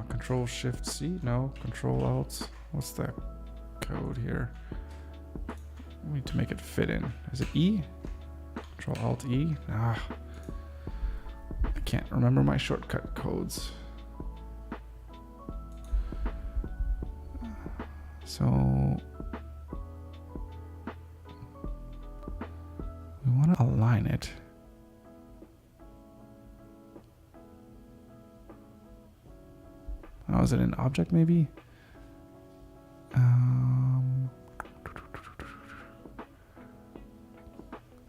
A: Control Shift C? No, Control Alt. What's the code here? We need to make it fit in. Is it E? Control Alt E. I can't remember my shortcut codes. So we want to align it. Oh, is it an object maybe?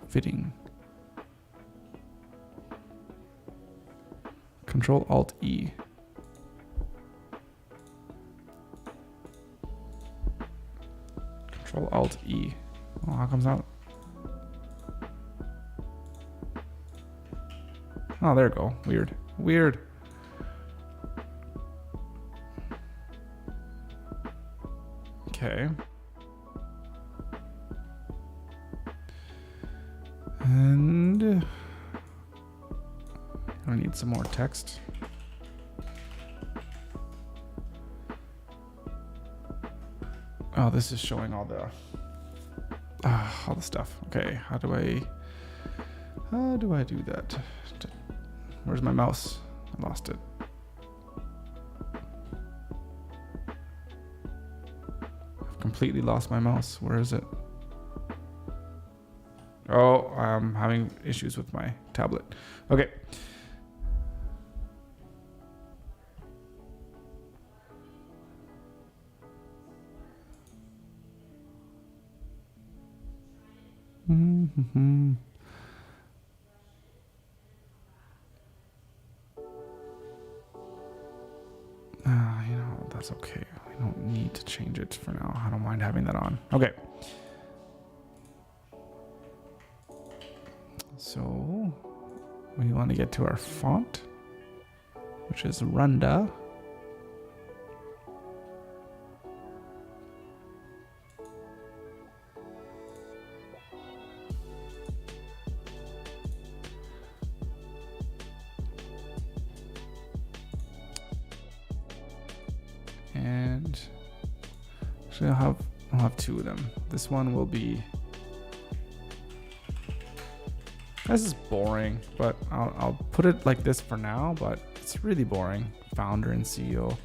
A: Fitting. Control Alt E. Control Alt E. Oh, how comes out? Oh, there we go. Weird. Weird. Okay. And I need some more text. Oh, this is showing all the stuff. Okay, how do I do that? Where's my mouse? I lost it. I've completely lost my mouse. Where is it? Oh, I'm having issues with my tablet. Okay. Mm-hmm. You know, that's okay. I don't need to change it for now. I don't mind having that on. Okay. So we want to get to our font, which is Runda. And actually I'll have two of them. This one will be, this is boring, but I'll put it like this for now, but it's really boring. Founder and CEO.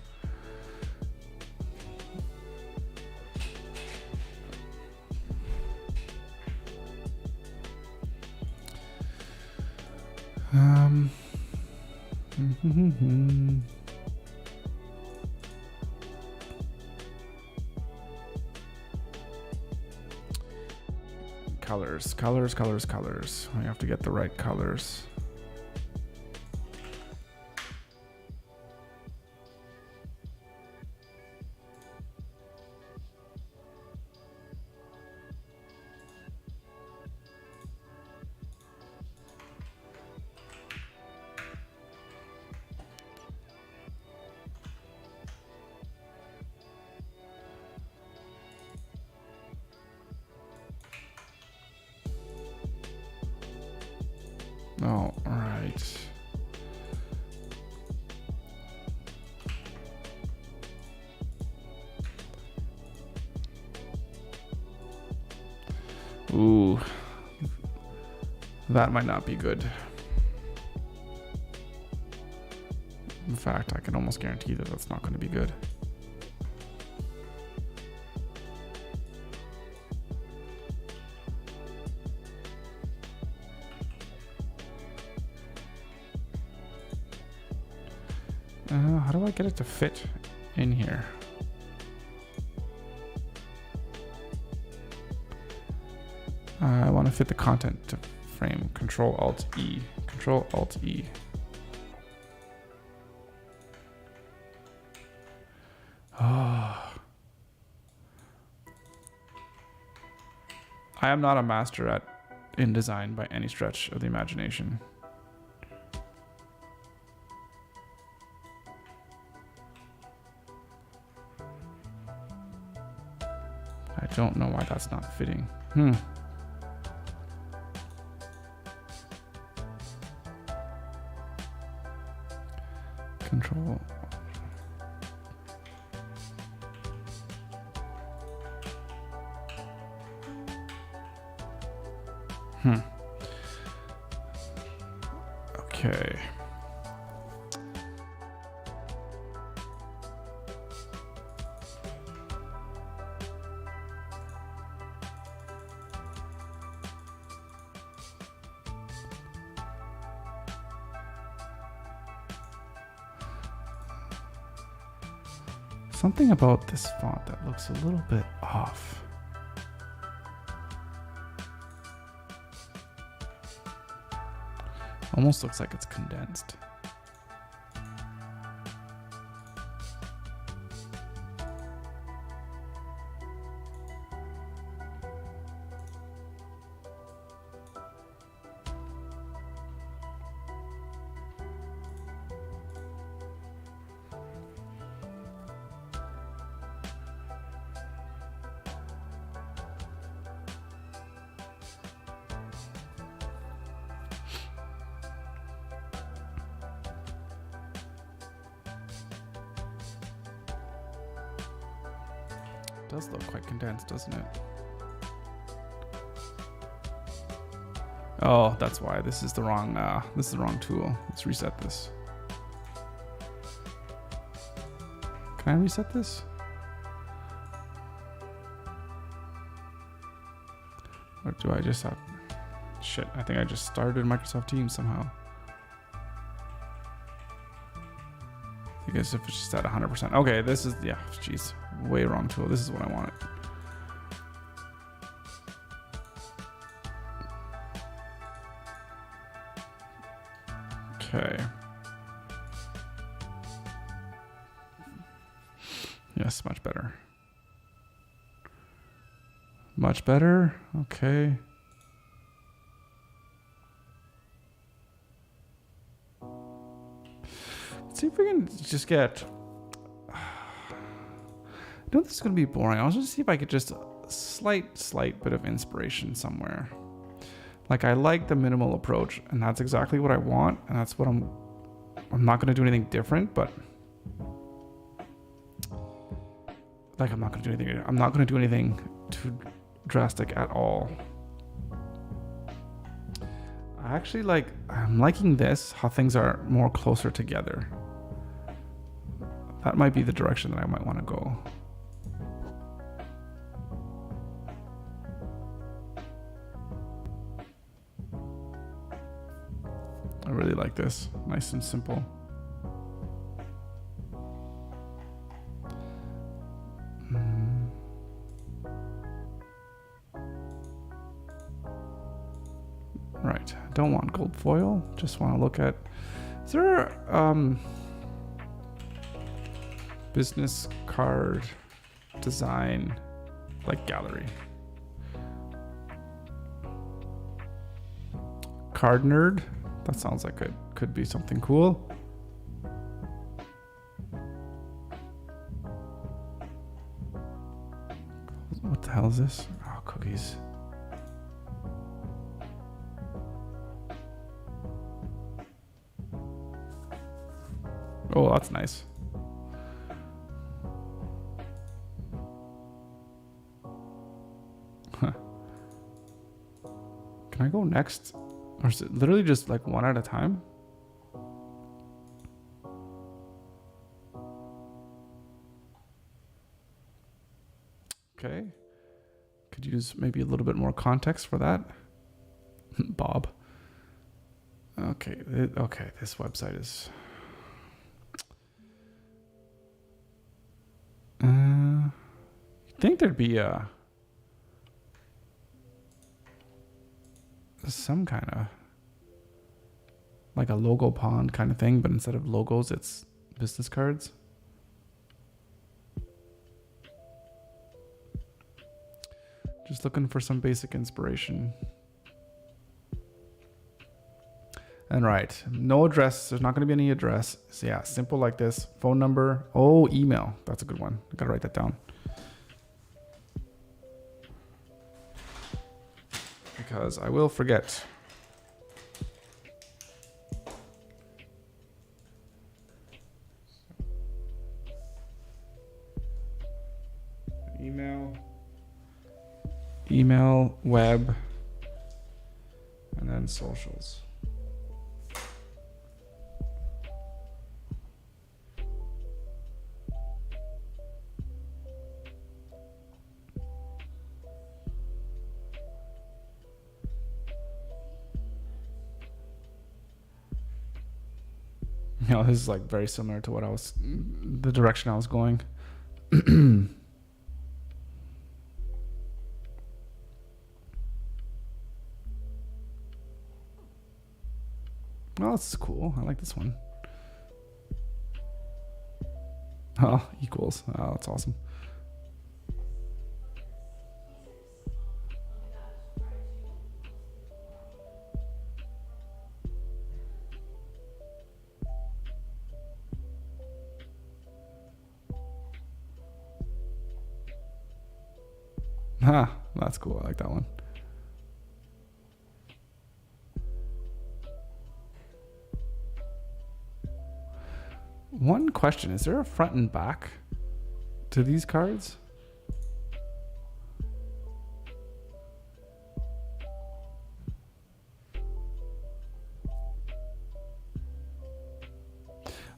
A: Colors. We have to get the right colors. Oh, all right. Ooh, that might not be good. In fact, I can almost guarantee that that's not going to be good. How do I get it to fit in here? I want to fit the content to frame. Control Alt E. Control Alt E. Oh. I am not a master at InDesign by any stretch of the imagination. I don't know why that's not fitting. Control. Okay. Something about this font that looks a little bit off. Almost looks like it's condensed. Does look quite condensed, doesn't it? Oh, that's why this is the wrong tool. Let's reset this. Can I reset this? Or do I just have... Shit, I think I just started Microsoft Teams somehow. I guess if it's just at 100%. Okay, this is, yeah, jeez, way wrong tool. This is what I wanted. Okay. Yes, much better. Much better. Okay. Let's see if we can just get... I know this is going to be boring. I'll just see if I could just slight bit of inspiration somewhere. Like, I like the minimal approach, and that's exactly what I want, and that's what I'm not going to do anything different, but like, I'm not going to do anything too drastic at all. I'm liking this, how things are more closer together. That might be the direction that I might want to go. I really like this. Nice and simple. Right. Don't want gold foil. Just want to look at... Is there business card design like gallery? Card nerd? That sounds like it could be something cool. What the hell is this? Oh, cookies. Oh, that's nice. Huh. Can I go next? Or is it literally just like one at a time? Okay. Could you use maybe a little bit more context for that? Bob. Okay. Okay. This website is... You'd think there'd be some kind of like a logo pond kind of thing, but instead of logos, it's business cards. Just looking for some basic inspiration. And right, no address. There's not going to be any address. So yeah, simple like this. Phone number. Oh, email. That's a good one. I got to write that down. Because I will forget. Email, web, then socials. You know, this is like very similar to the direction I was going. Oh, this is cool. I like this one. Oh, equals. Oh, that's awesome. That's cool. I like that one. One question, is there a front and back to these cards?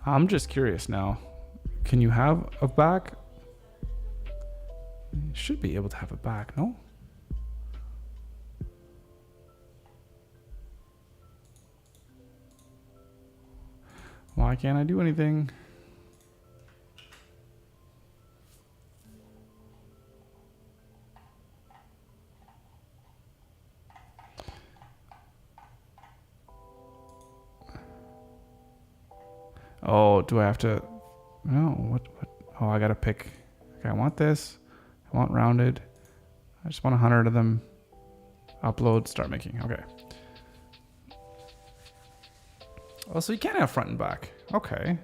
A: I'm just curious now. Can you have a back? You should be able to have a back, no? Why can't I do anything? Oh, do I have to? No, what? Oh, I gotta pick. Okay, I want this. I want rounded. I just want 100 of them. Upload, start making. Okay. Oh, so you can't have front and back. Okay.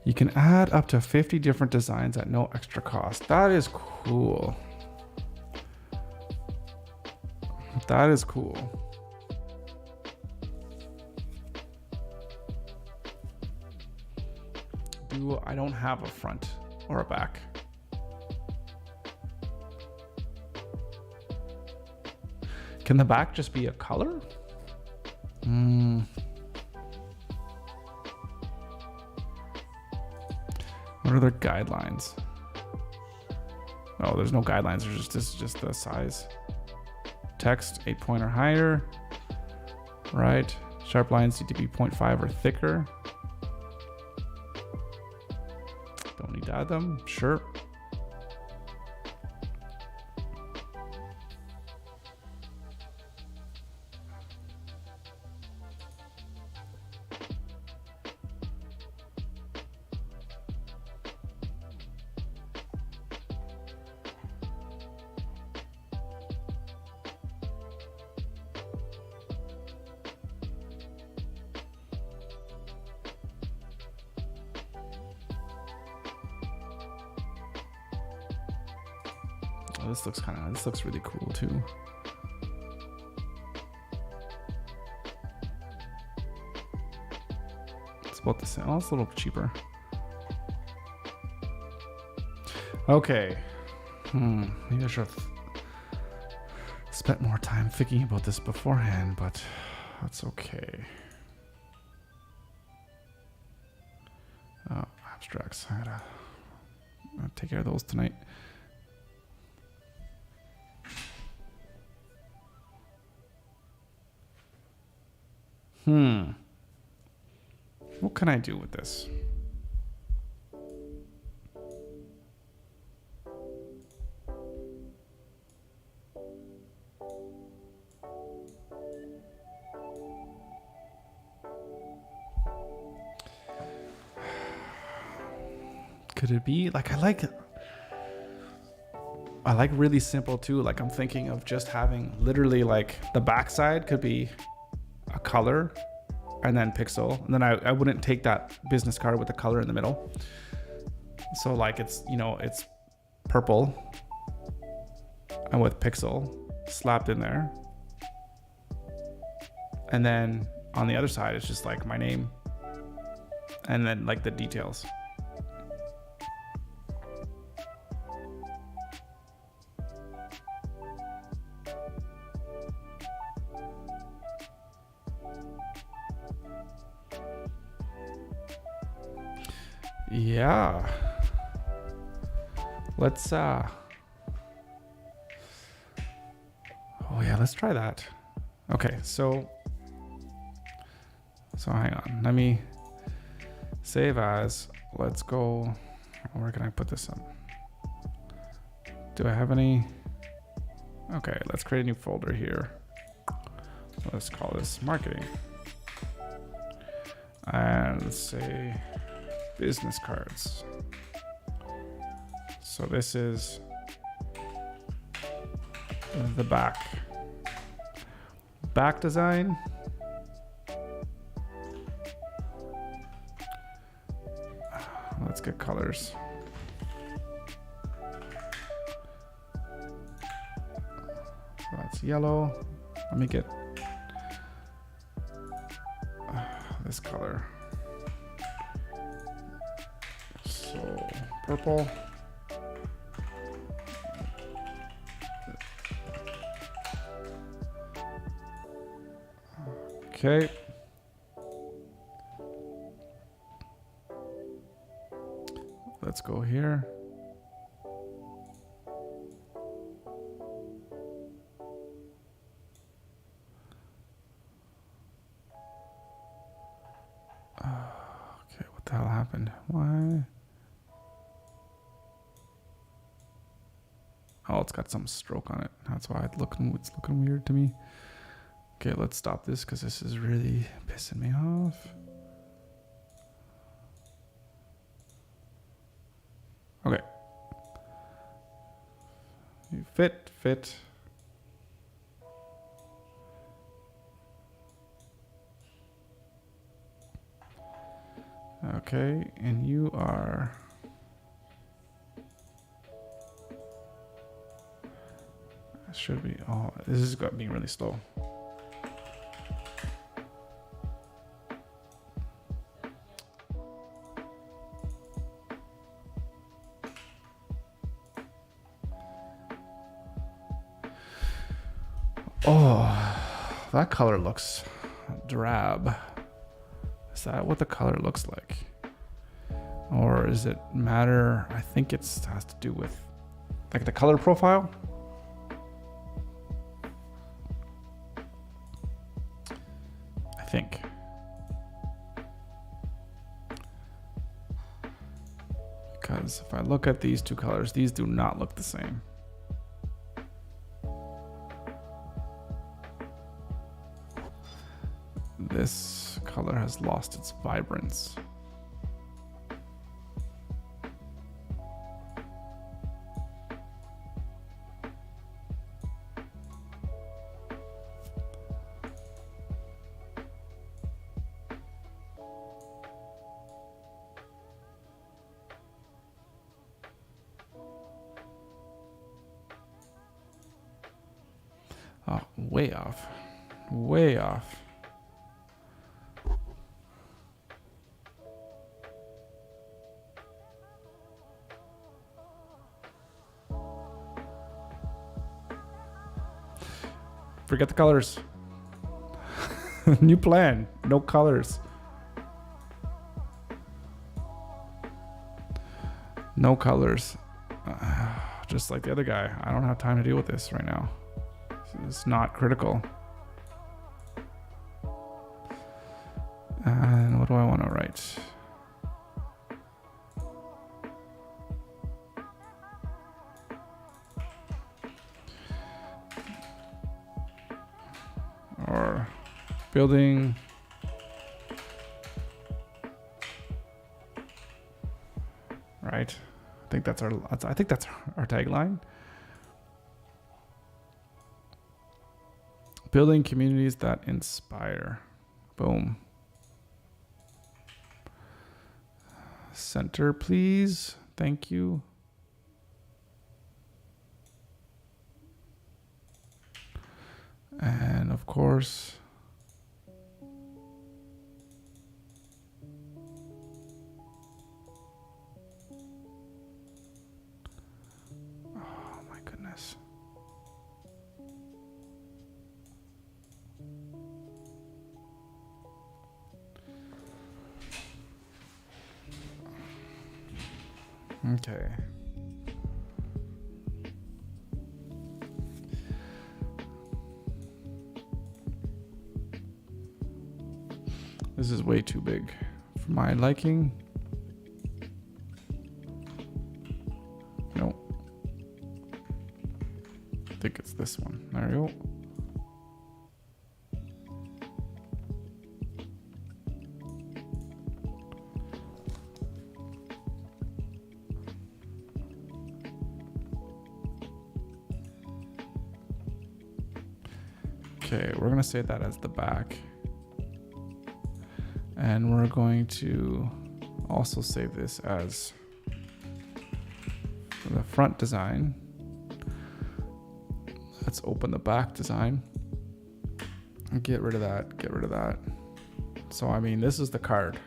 A: You can add up to 50 different designs at no extra cost. That is cool. That is cool. I don't have a front or a back. Can the back just be a color? What are the guidelines? Oh, there's no guidelines. There's just the size. Text 8 point or higher. Right. Sharp lines need to be 0.5 or thicker. Don't need to add them. Sure. Oh, this looks really cool too. It's about the same. Oh, it's a little cheaper. Okay. Maybe I should have spent more time thinking about this beforehand, but that's okay. Abstracts. I'll take care of those tonight. What can I do with this? Could it be like I like really simple too. Like I'm thinking of just having literally like the backside could be a color and then pixel, and then I wouldn't take that business card with the color in the middle. So like it's, you know, it's purple and with pixel slapped in there, and then on the other side it's just like my name and then like the details. Yeah. Let's oh yeah, let's try that. Okay, so hang on. Let me save as. Let's go. Where can I put this on? Do I have any? Okay, let's create a new folder here. Let's call this marketing. And let's say business cards. So this is the back design. Let's get colors. So that's yellow. Let me get this color. So purple. Okay. Let's go here. Okay, what the hell happened? Why? Oh, it's got some stroke on it. That's why it's looking weird to me. Okay, let's stop this because this is really pissing me off. Okay. You fit. Okay, and you are... Should be... Oh, this is got being really slow. Oh, that color looks drab. Is that what the color looks like? Or is it matter? I think it has to do with like the color profile. I think. Because if I look at these two colors, these do not look the same. This color has lost its vibrance. Oh, way off. Way off. Forget the colors. New plan. No colors. No colors. Just like the other guy. I don't have time to deal with this right now. It's not critical. And what do I want to write? Or building right. I think that's our tagline. Building communities that inspire. Boom. Center, please. Thank you. And of course, oh my goodness. Okay. This is way too big for my liking. Nope. I think it's this one. There we go. Okay, we're gonna say that as the back. And we're going to also save this as the front design. Let's open the back design. Get rid of that, get rid of that. So, I mean, this is the card.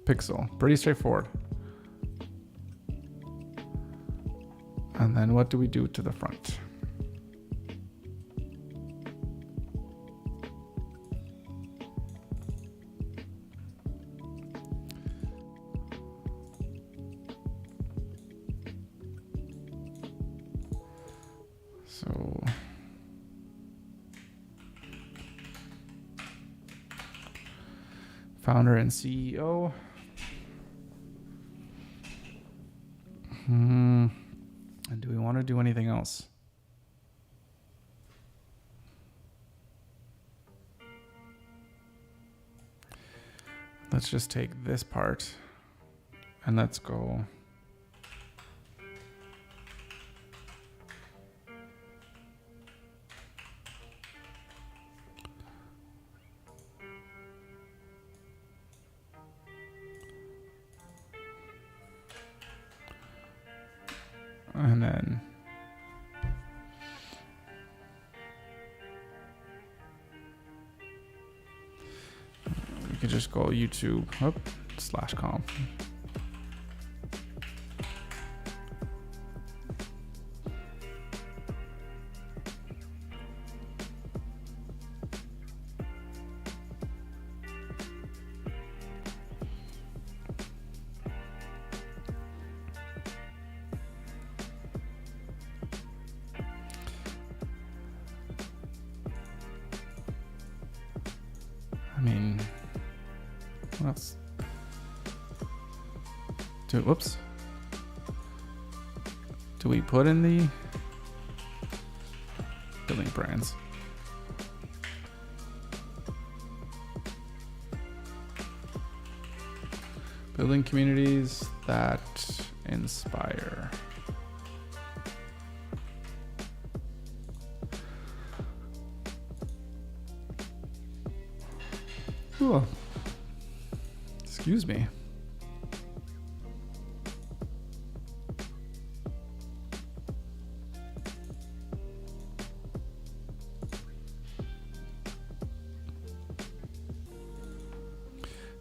A: Pixel, pretty straightforward. And then what do we do to the front? So founder and CEO. And do we want to do anything else? Let's just take this part and let's go. And then we can just go YouTube /com. I mean, what else? Whoops. Do we put in the building brands? Building communities that inspire. Ooh. Excuse me.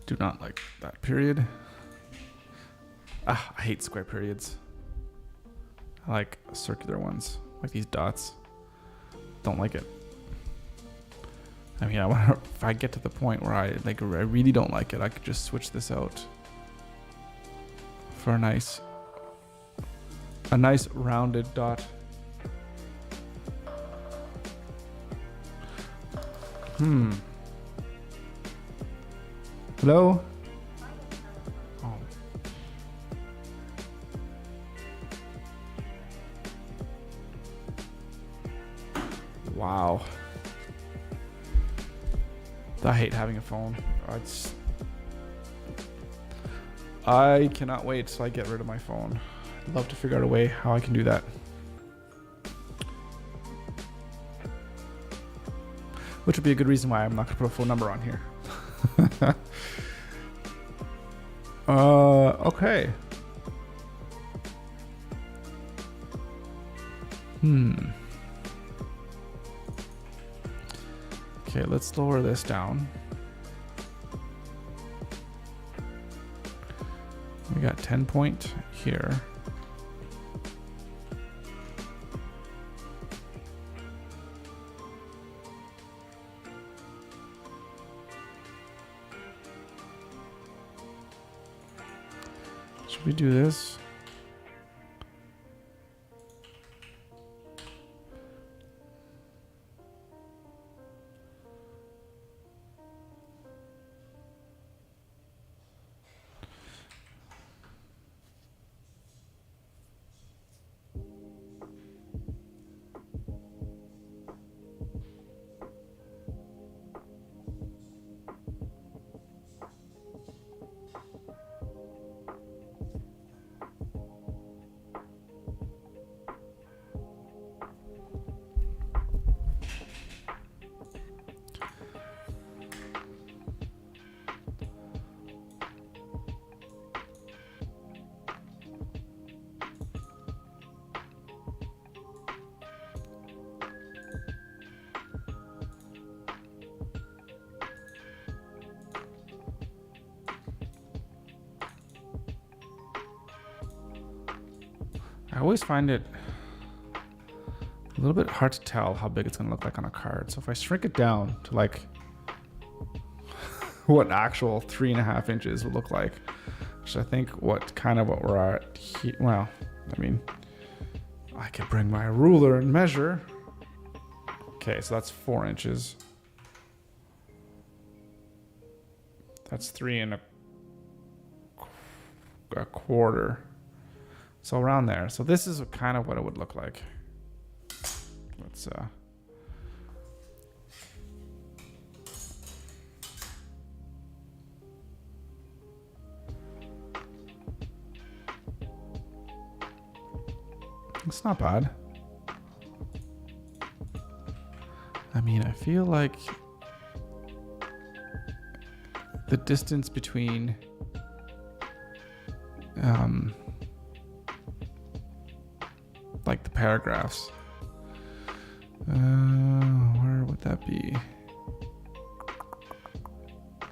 A: Do not like that period. I hate square periods. I like circular ones, like these dots. Don't like it. I mean, if I get to the point where I really don't like it, I could just switch this out for a nice rounded dot. Hello? Oh. Wow. I hate having a phone. I cannot wait till I get rid of my phone. I'd love to figure out a way how I can do that. Which would be a good reason why I'm not going to put a phone number on here. Okay. Okay, let's lower this down. We got 10 point here. Should we do this? I always find it a little bit hard to tell how big it's going to look like on a card. So if I shrink it down to like what actual 3.5 inches would look like, which I think what we're at here. Well, I mean, I could bring my ruler and measure. Okay, so that's 4 inches. That's 3.25. So around there. So this is kind of what it would look like. Let's it's not bad. I mean, I feel like the distance between like the paragraphs, where would that be? I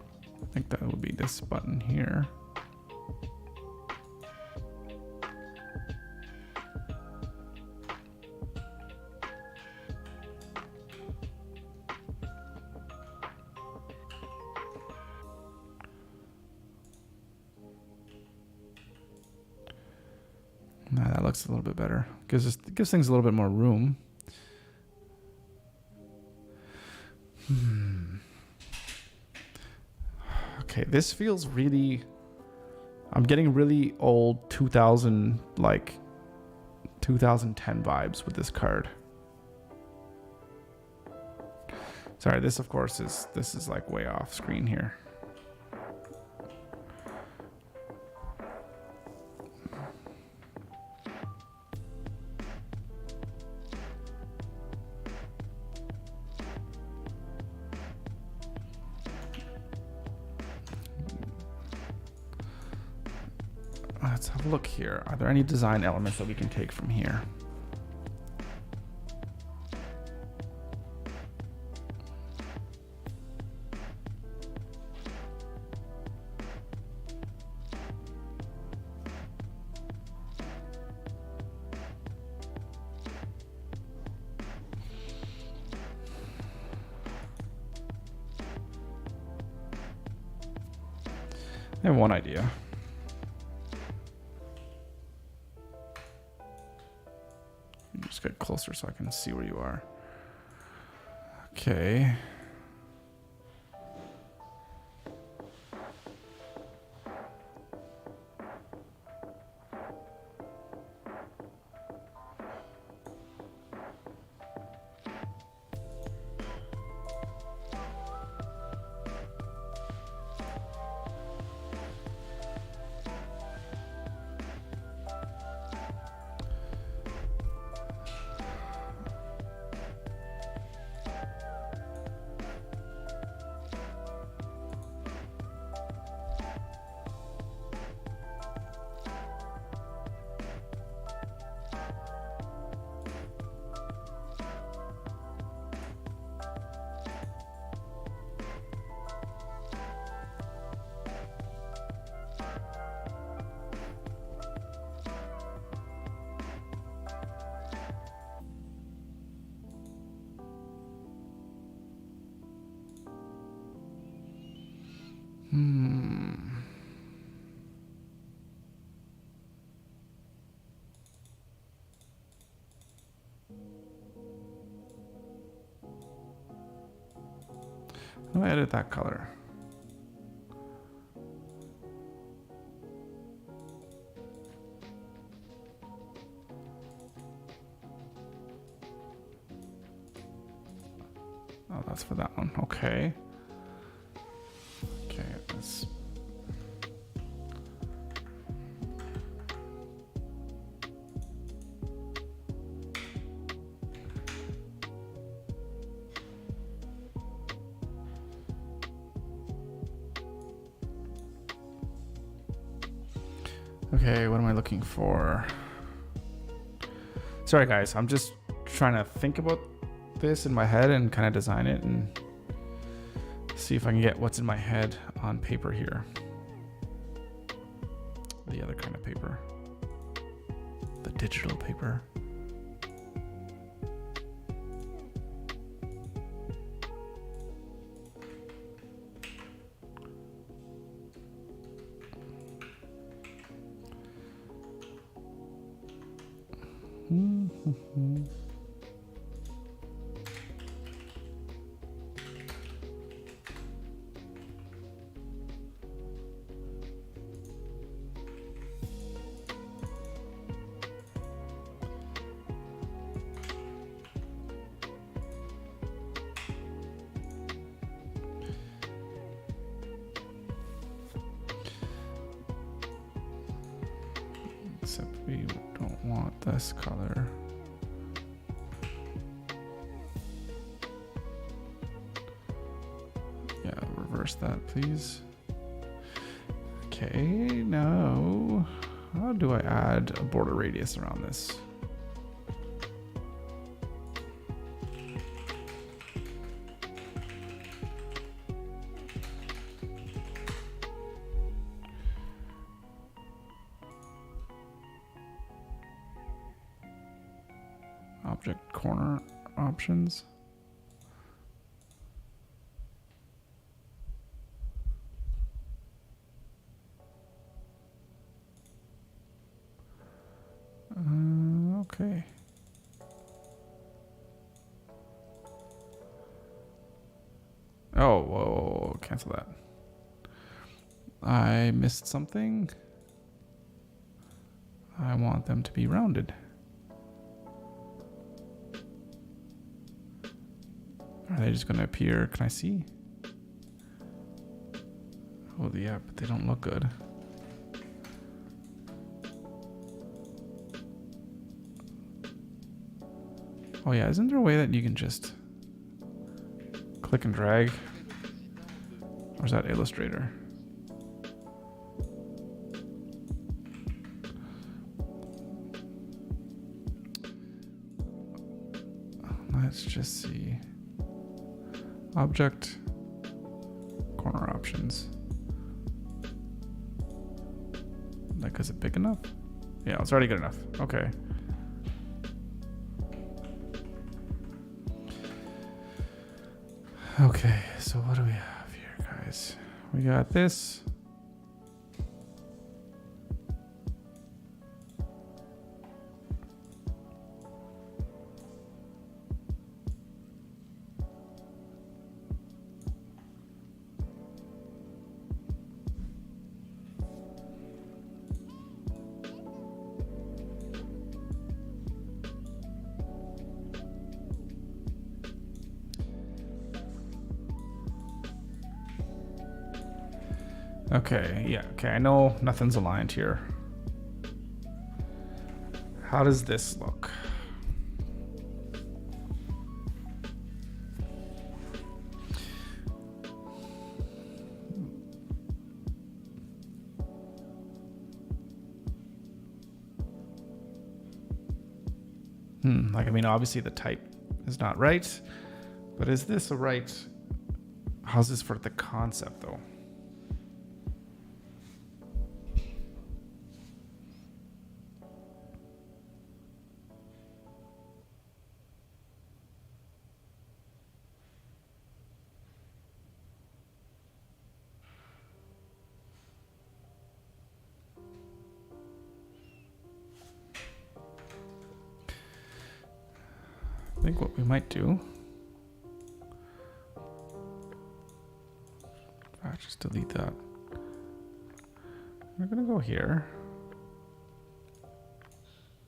A: think that would be this button here. Nah, that looks a little bit better. Gives things a little bit more room. Okay, this feels really. I'm getting really old 2010 vibes with this card. Sorry, this of course is like way off screen here. Let's have a look here. Are there any design elements that we can take from here? I have one idea. Just get closer so I can see where you are. Okay. How do I edit that color? Oh, that's for that one. Okay. Okay, let's. Okay, what am I looking for? Sorry, guys. I'm just trying to think about this in my head and kind of design it and see if I can get what's in my head on paper here. The other kind of paper. The digital paper. Except we don't want this color. Yeah, reverse that, please. Okay, now how do I add a border radius around this? Object corner options. Okay. Oh, whoa, cancel that. I missed something. I want them to be rounded. Are they just going to appear? Can I see? Oh, yeah, but they don't look good. Oh, yeah, isn't there a way that you can just click and drag? Or is that Illustrator? Let's just see. Object, corner options. Like, is it big enough? Yeah, it's already good enough. Okay. Okay, so what do we have here, guys? We got this. Okay, yeah, okay, I know nothing's aligned here. How does this look? Like, I mean, obviously the type is not right, but is this a right? How's this for the concept, though? I think what we might do Just delete that. We're gonna go here.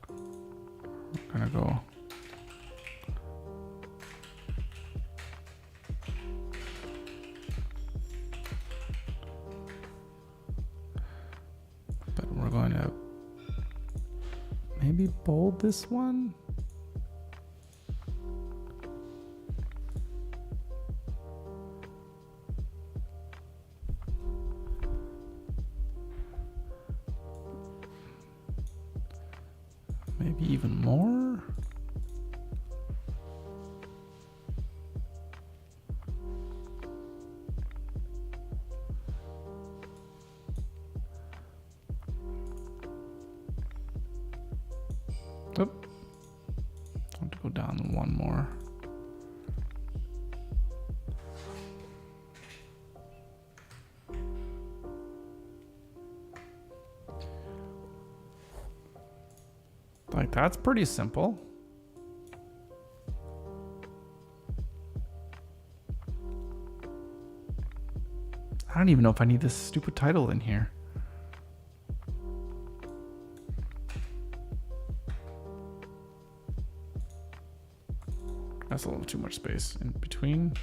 A: We're gonna go. But we're going to maybe bold this one. Maybe even more. Oop. I want to go down one more. Like, that's pretty simple. I don't even know if I need this stupid title in here. That's a little too much space in between.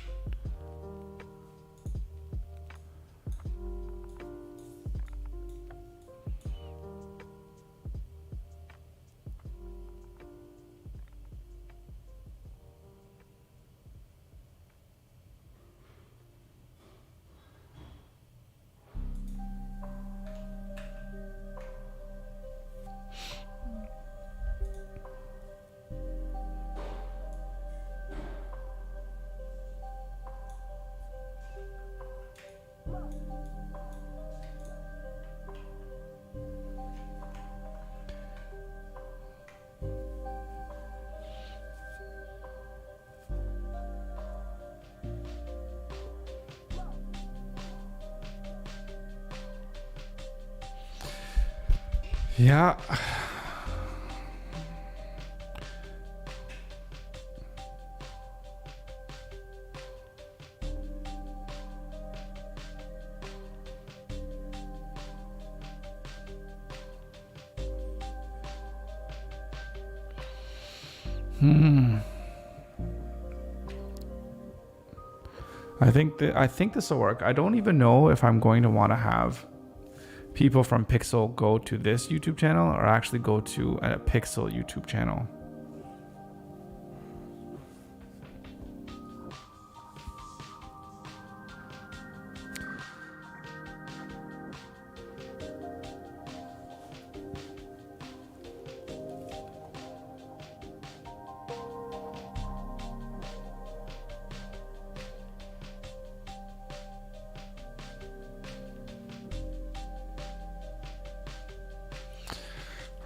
A: Yeah. I think this will work. I don't even know if I'm going to want to have people from Pixel go to this YouTube channel or actually go to a Pixel YouTube channel.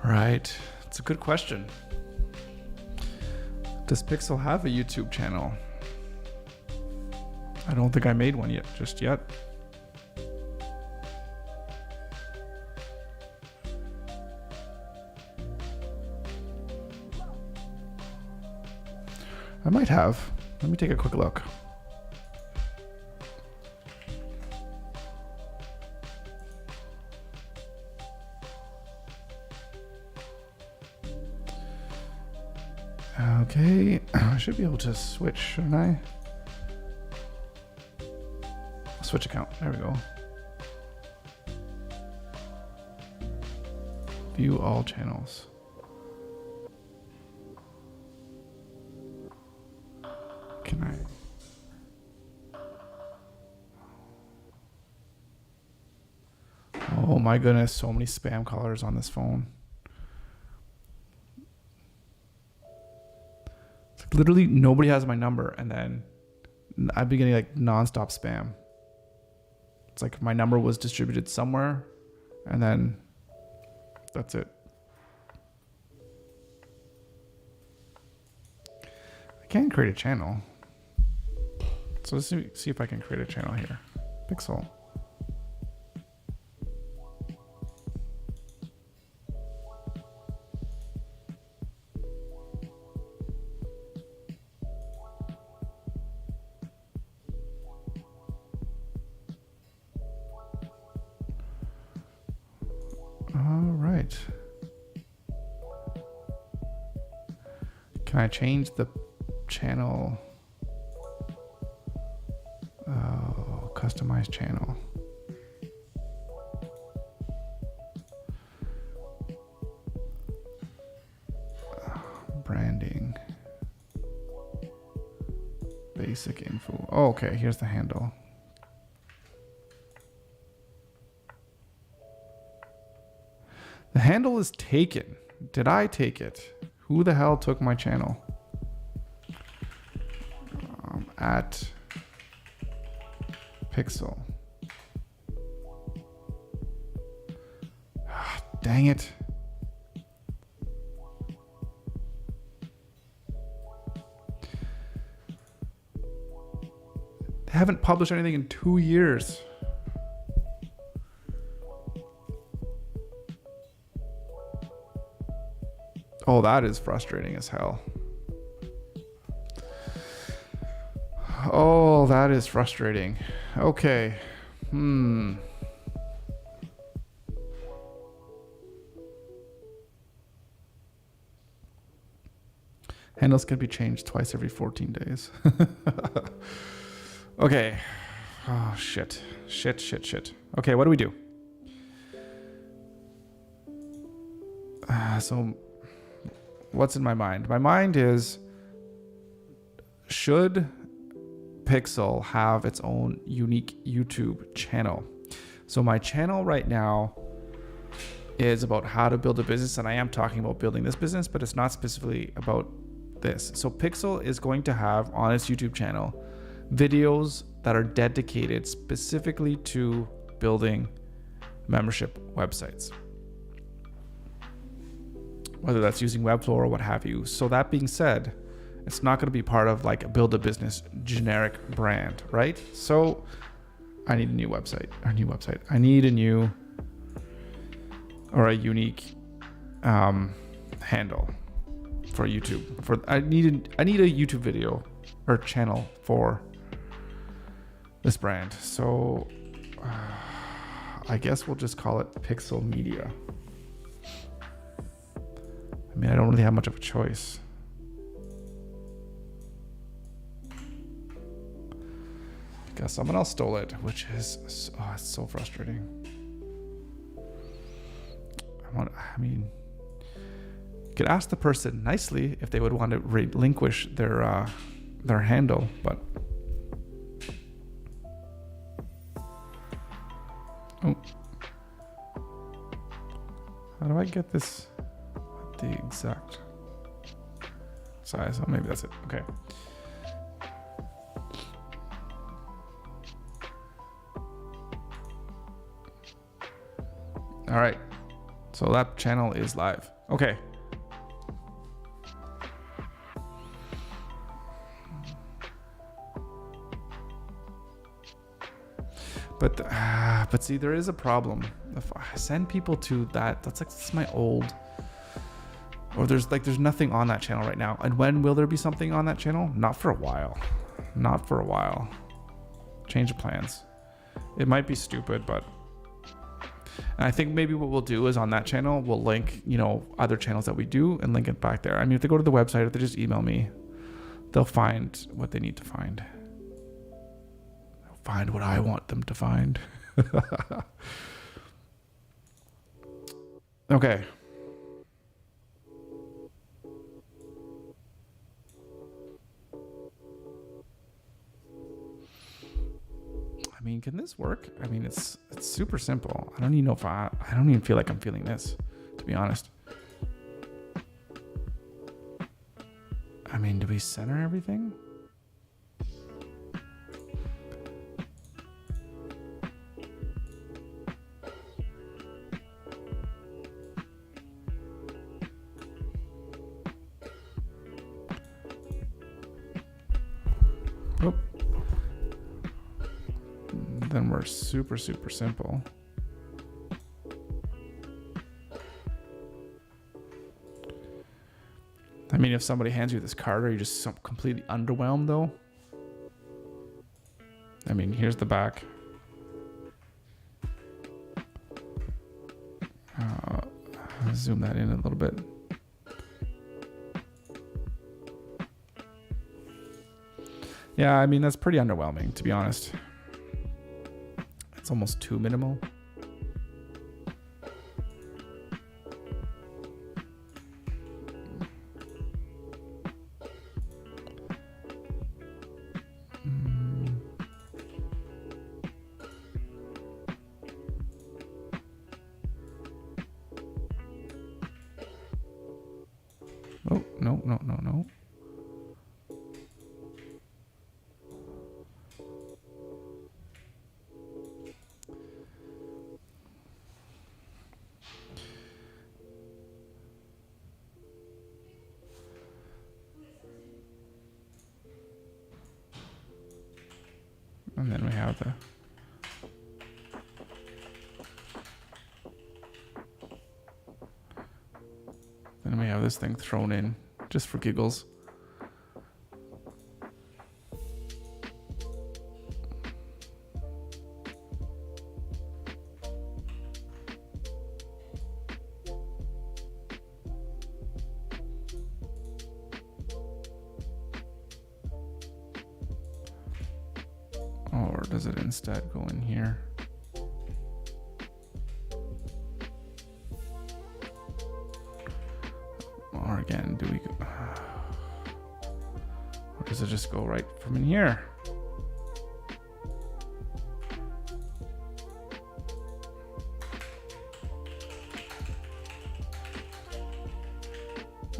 A: Right. It's a good question. Does Pixel have a YouTube channel? I don't think I made one yet, just yet. I might have. Let me take a quick look. Okay, I should be able to switch, shouldn't I? Switch account, there we go. View all channels. Can I? Oh my goodness, so many spam callers on this phone. Literally nobody has my number, and then I've been getting like nonstop spam. It's like my number was distributed somewhere, and then that's it. I can't create a channel. So let's see if I can create a channel here. Pixel. right. Can I change the channel? Oh, customize channel. Branding. Basic info. Oh, okay, here's the handle. The handle is taken. Did I take it? Who the hell took my channel? At Pixel. Dang it. They haven't published anything in 2 years. Oh, that is frustrating as hell. Oh, that is frustrating. Okay. Handles can be changed twice every 14 days. Okay. Oh, shit. Shit. Okay, what do we do? So, what's in my mind? My mind is, should Pixel have its own unique YouTube channel? So my channel right now is about how to build a business, and I am talking about building this business, but it's not specifically about this. So Pixel is going to have on its YouTube channel videos that are dedicated specifically to building membership websites, whether that's using Webflow or what have you. So that being said, it's not going to be part of like a build a business generic brand, right? So I need a new website. I need a new or a unique handle for YouTube. I need a YouTube video or channel for this brand. So I guess we'll just call it Pixel Media. I mean, I don't really have much of a choice. Because someone else stole it, which is it's so frustrating. I mean, you could ask the person nicely if they would want to relinquish their handle, but oh, how do I get this at the exact size? Oh, maybe that's it. Okay. All right, so that channel is live. Okay. But see, there is a problem. If I send people to that's my old, or there's nothing on that channel right now. And when will there be something on that channel? Not for a while. Change of plans. It might be stupid, but. And I think maybe what we'll do is on that channel, we'll link, other channels that we do and link it back there. I mean, if they go to the website, if they just email me, they'll find what they need to find. They'll find what I want them to find. Okay. I mean, can this work? I mean, it's super simple. I don't even know if I don't even feel like I'm feeling this, to be honest. I mean, do we center everything? Oh. Then we're super simple. I mean, if somebody hands you this card, are you just completely underwhelmed though? I mean, here's the back. zoom that in a little bit. Yeah, I mean, that's pretty underwhelming, to be honest. It's almost too minimal. Oh, no, no, no, no. And then we have the... Then we have this thing thrown in just for giggles. Or does it instead go in here? Or again, do we go... Or does it just go right from in here?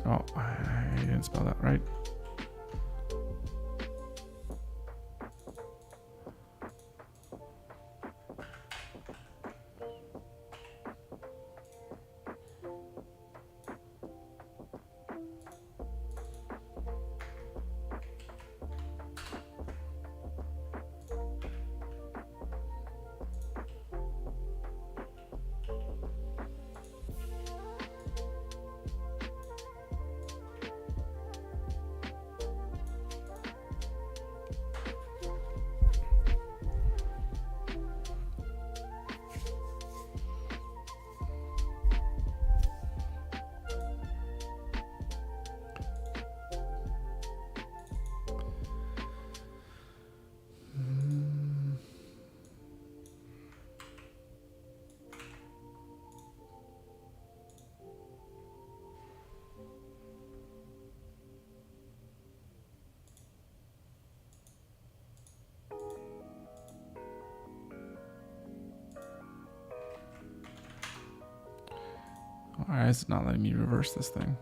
A: Oh, I didn't spell that right. Alright, it's not letting me reverse this thing.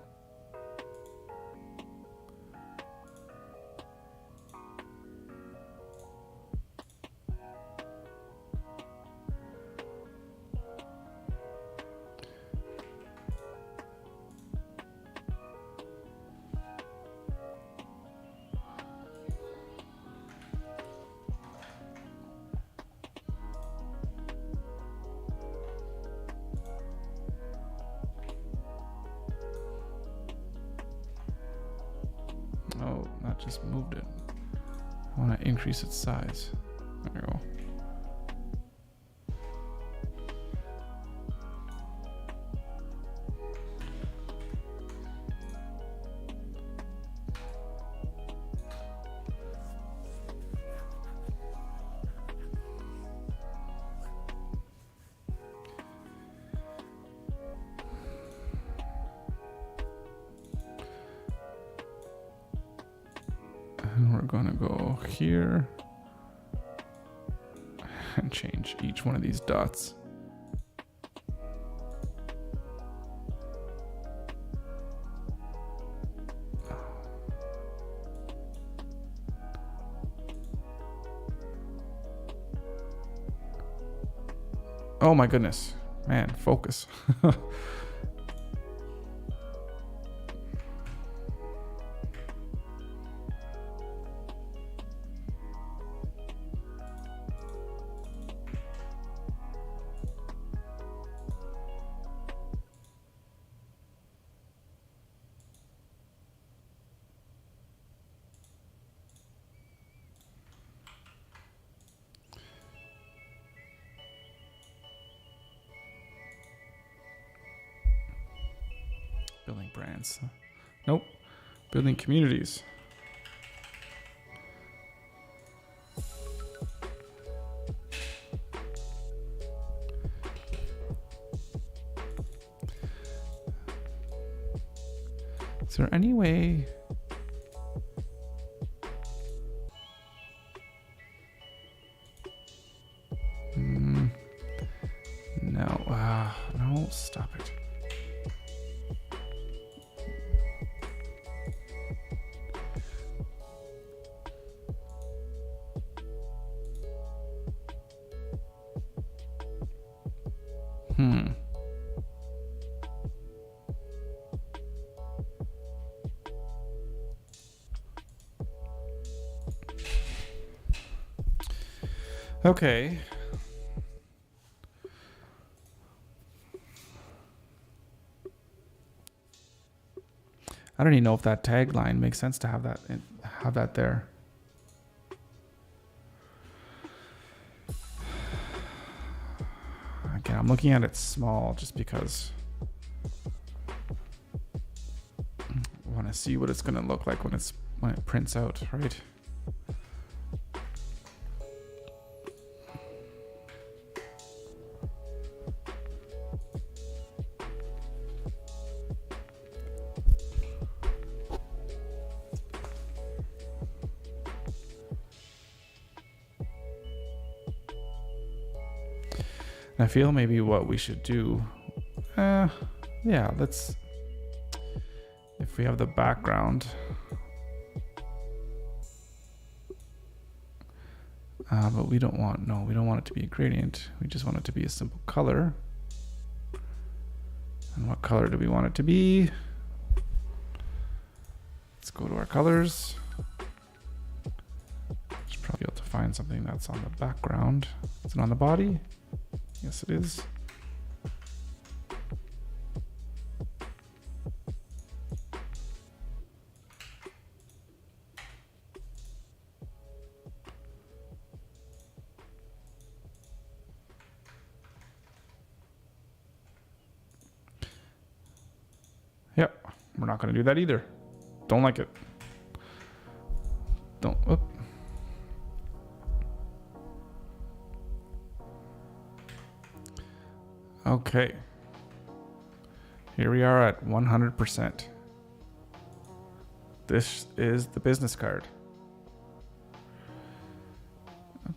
A: Oh, that just moved it. I want to increase its size. There we go. And we're gonna go here and change each one of these dots. Oh my goodness, man, focus. brands. Nope. Building communities. Is there any way? No. No, stop it. Okay. I don't even know if that tagline makes sense to have that there. Again, I'm looking at it small just because I want to see what it's going to look like when it prints out, right? I feel maybe what we should do, if we have the background, but we don't want it to be a gradient. We just want it to be a simple color. And what color do we want it to be? Let's go to our colors. Should probably be able to find something that's on the background. Is it on the body? Yes, it is. Yep, we're not going to do that either. Don't like it. Whoop. Okay. Here we are at 100%. This is the business card. And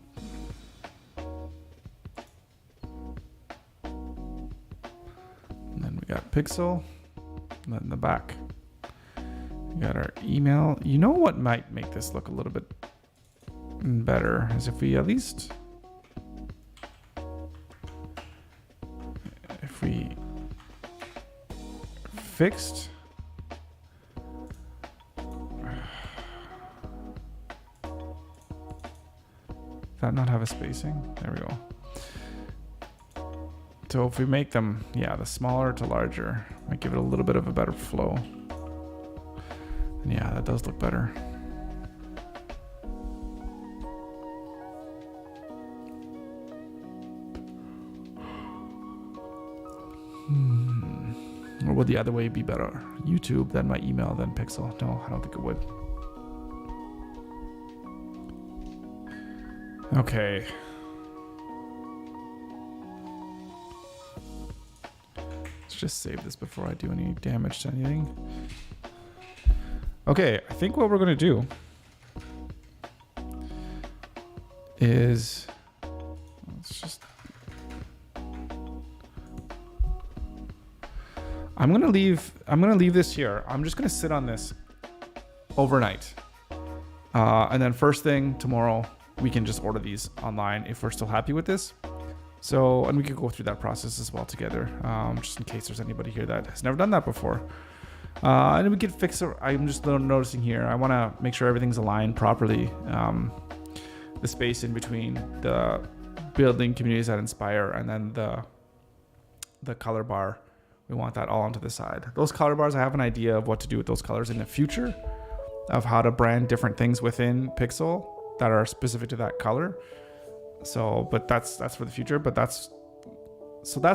A: then we got Pixel. And then in the back, we got our email. You know what might make this look a little bit better is if we at least... fixed. That not have a spacing? There we go. So if we make them, the smaller to larger, might give it a little bit of a better flow. And yeah, that does look better. Or would the other way be better? YouTube, then my email, then Pixel? No, I don't think it would. Okay. Let's just save this before I do any damage to anything. Okay, I think what we're going to do is... let's just... I'm gonna leave this here. I'm just gonna sit on this overnight, and then first thing tomorrow we can just order these online if we're still happy with this. So, and we could go through that process as well together, just in case there's anybody here that has never done that before. And we could fix it. I'm just noticing here. I want to make sure everything's aligned properly. The space in between the building communities that inspire and then the color bar. We want that all onto the side. Those color bars, I have an idea of what to do with those colors in the future, of how to brand different things within Pixel that are specific to that color. So, but that's for the future. But that's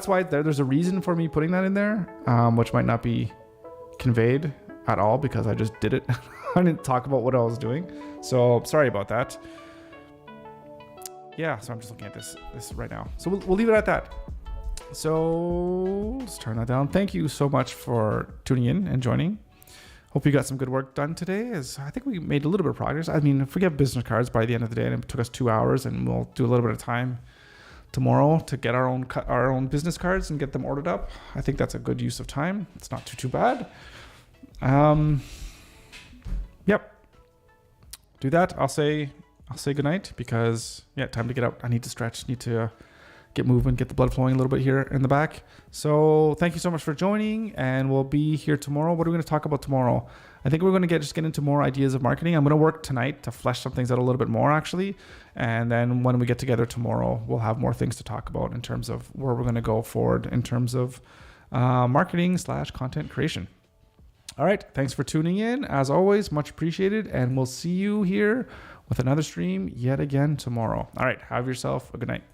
A: why there's a reason for me putting that in there, which might not be conveyed at all because I just did it. I didn't talk about what I was doing. So sorry about that. Yeah, so I'm just looking at this right now. So we'll leave it at that. So let's turn that down. Thank you so much for tuning in and joining. Hope you got some good work done today. As I think we made a little bit of progress. I mean, if we get business cards by the end of the day, and it took us 2 hours, and we'll do a little bit of time tomorrow to get our own business cards and get them ordered up. I think that's a good use of time. It's not too bad. Yep. Do that. I'll say good night because time to get up. I need to stretch. Need to get moving, get the blood flowing a little bit here in the back. So thank you so much for joining, and we'll be here tomorrow. What are we going to talk about tomorrow? I think we're going to get into more ideas of marketing. I'm going to work tonight to flesh some things out a little bit more, actually. And then when we get together tomorrow, we'll have more things to talk about in terms of where we're going to go forward in terms of marketing/content creation. All right. Thanks for tuning in. As always, much appreciated. And we'll see you here with another stream yet again tomorrow. All right. Have yourself a good night.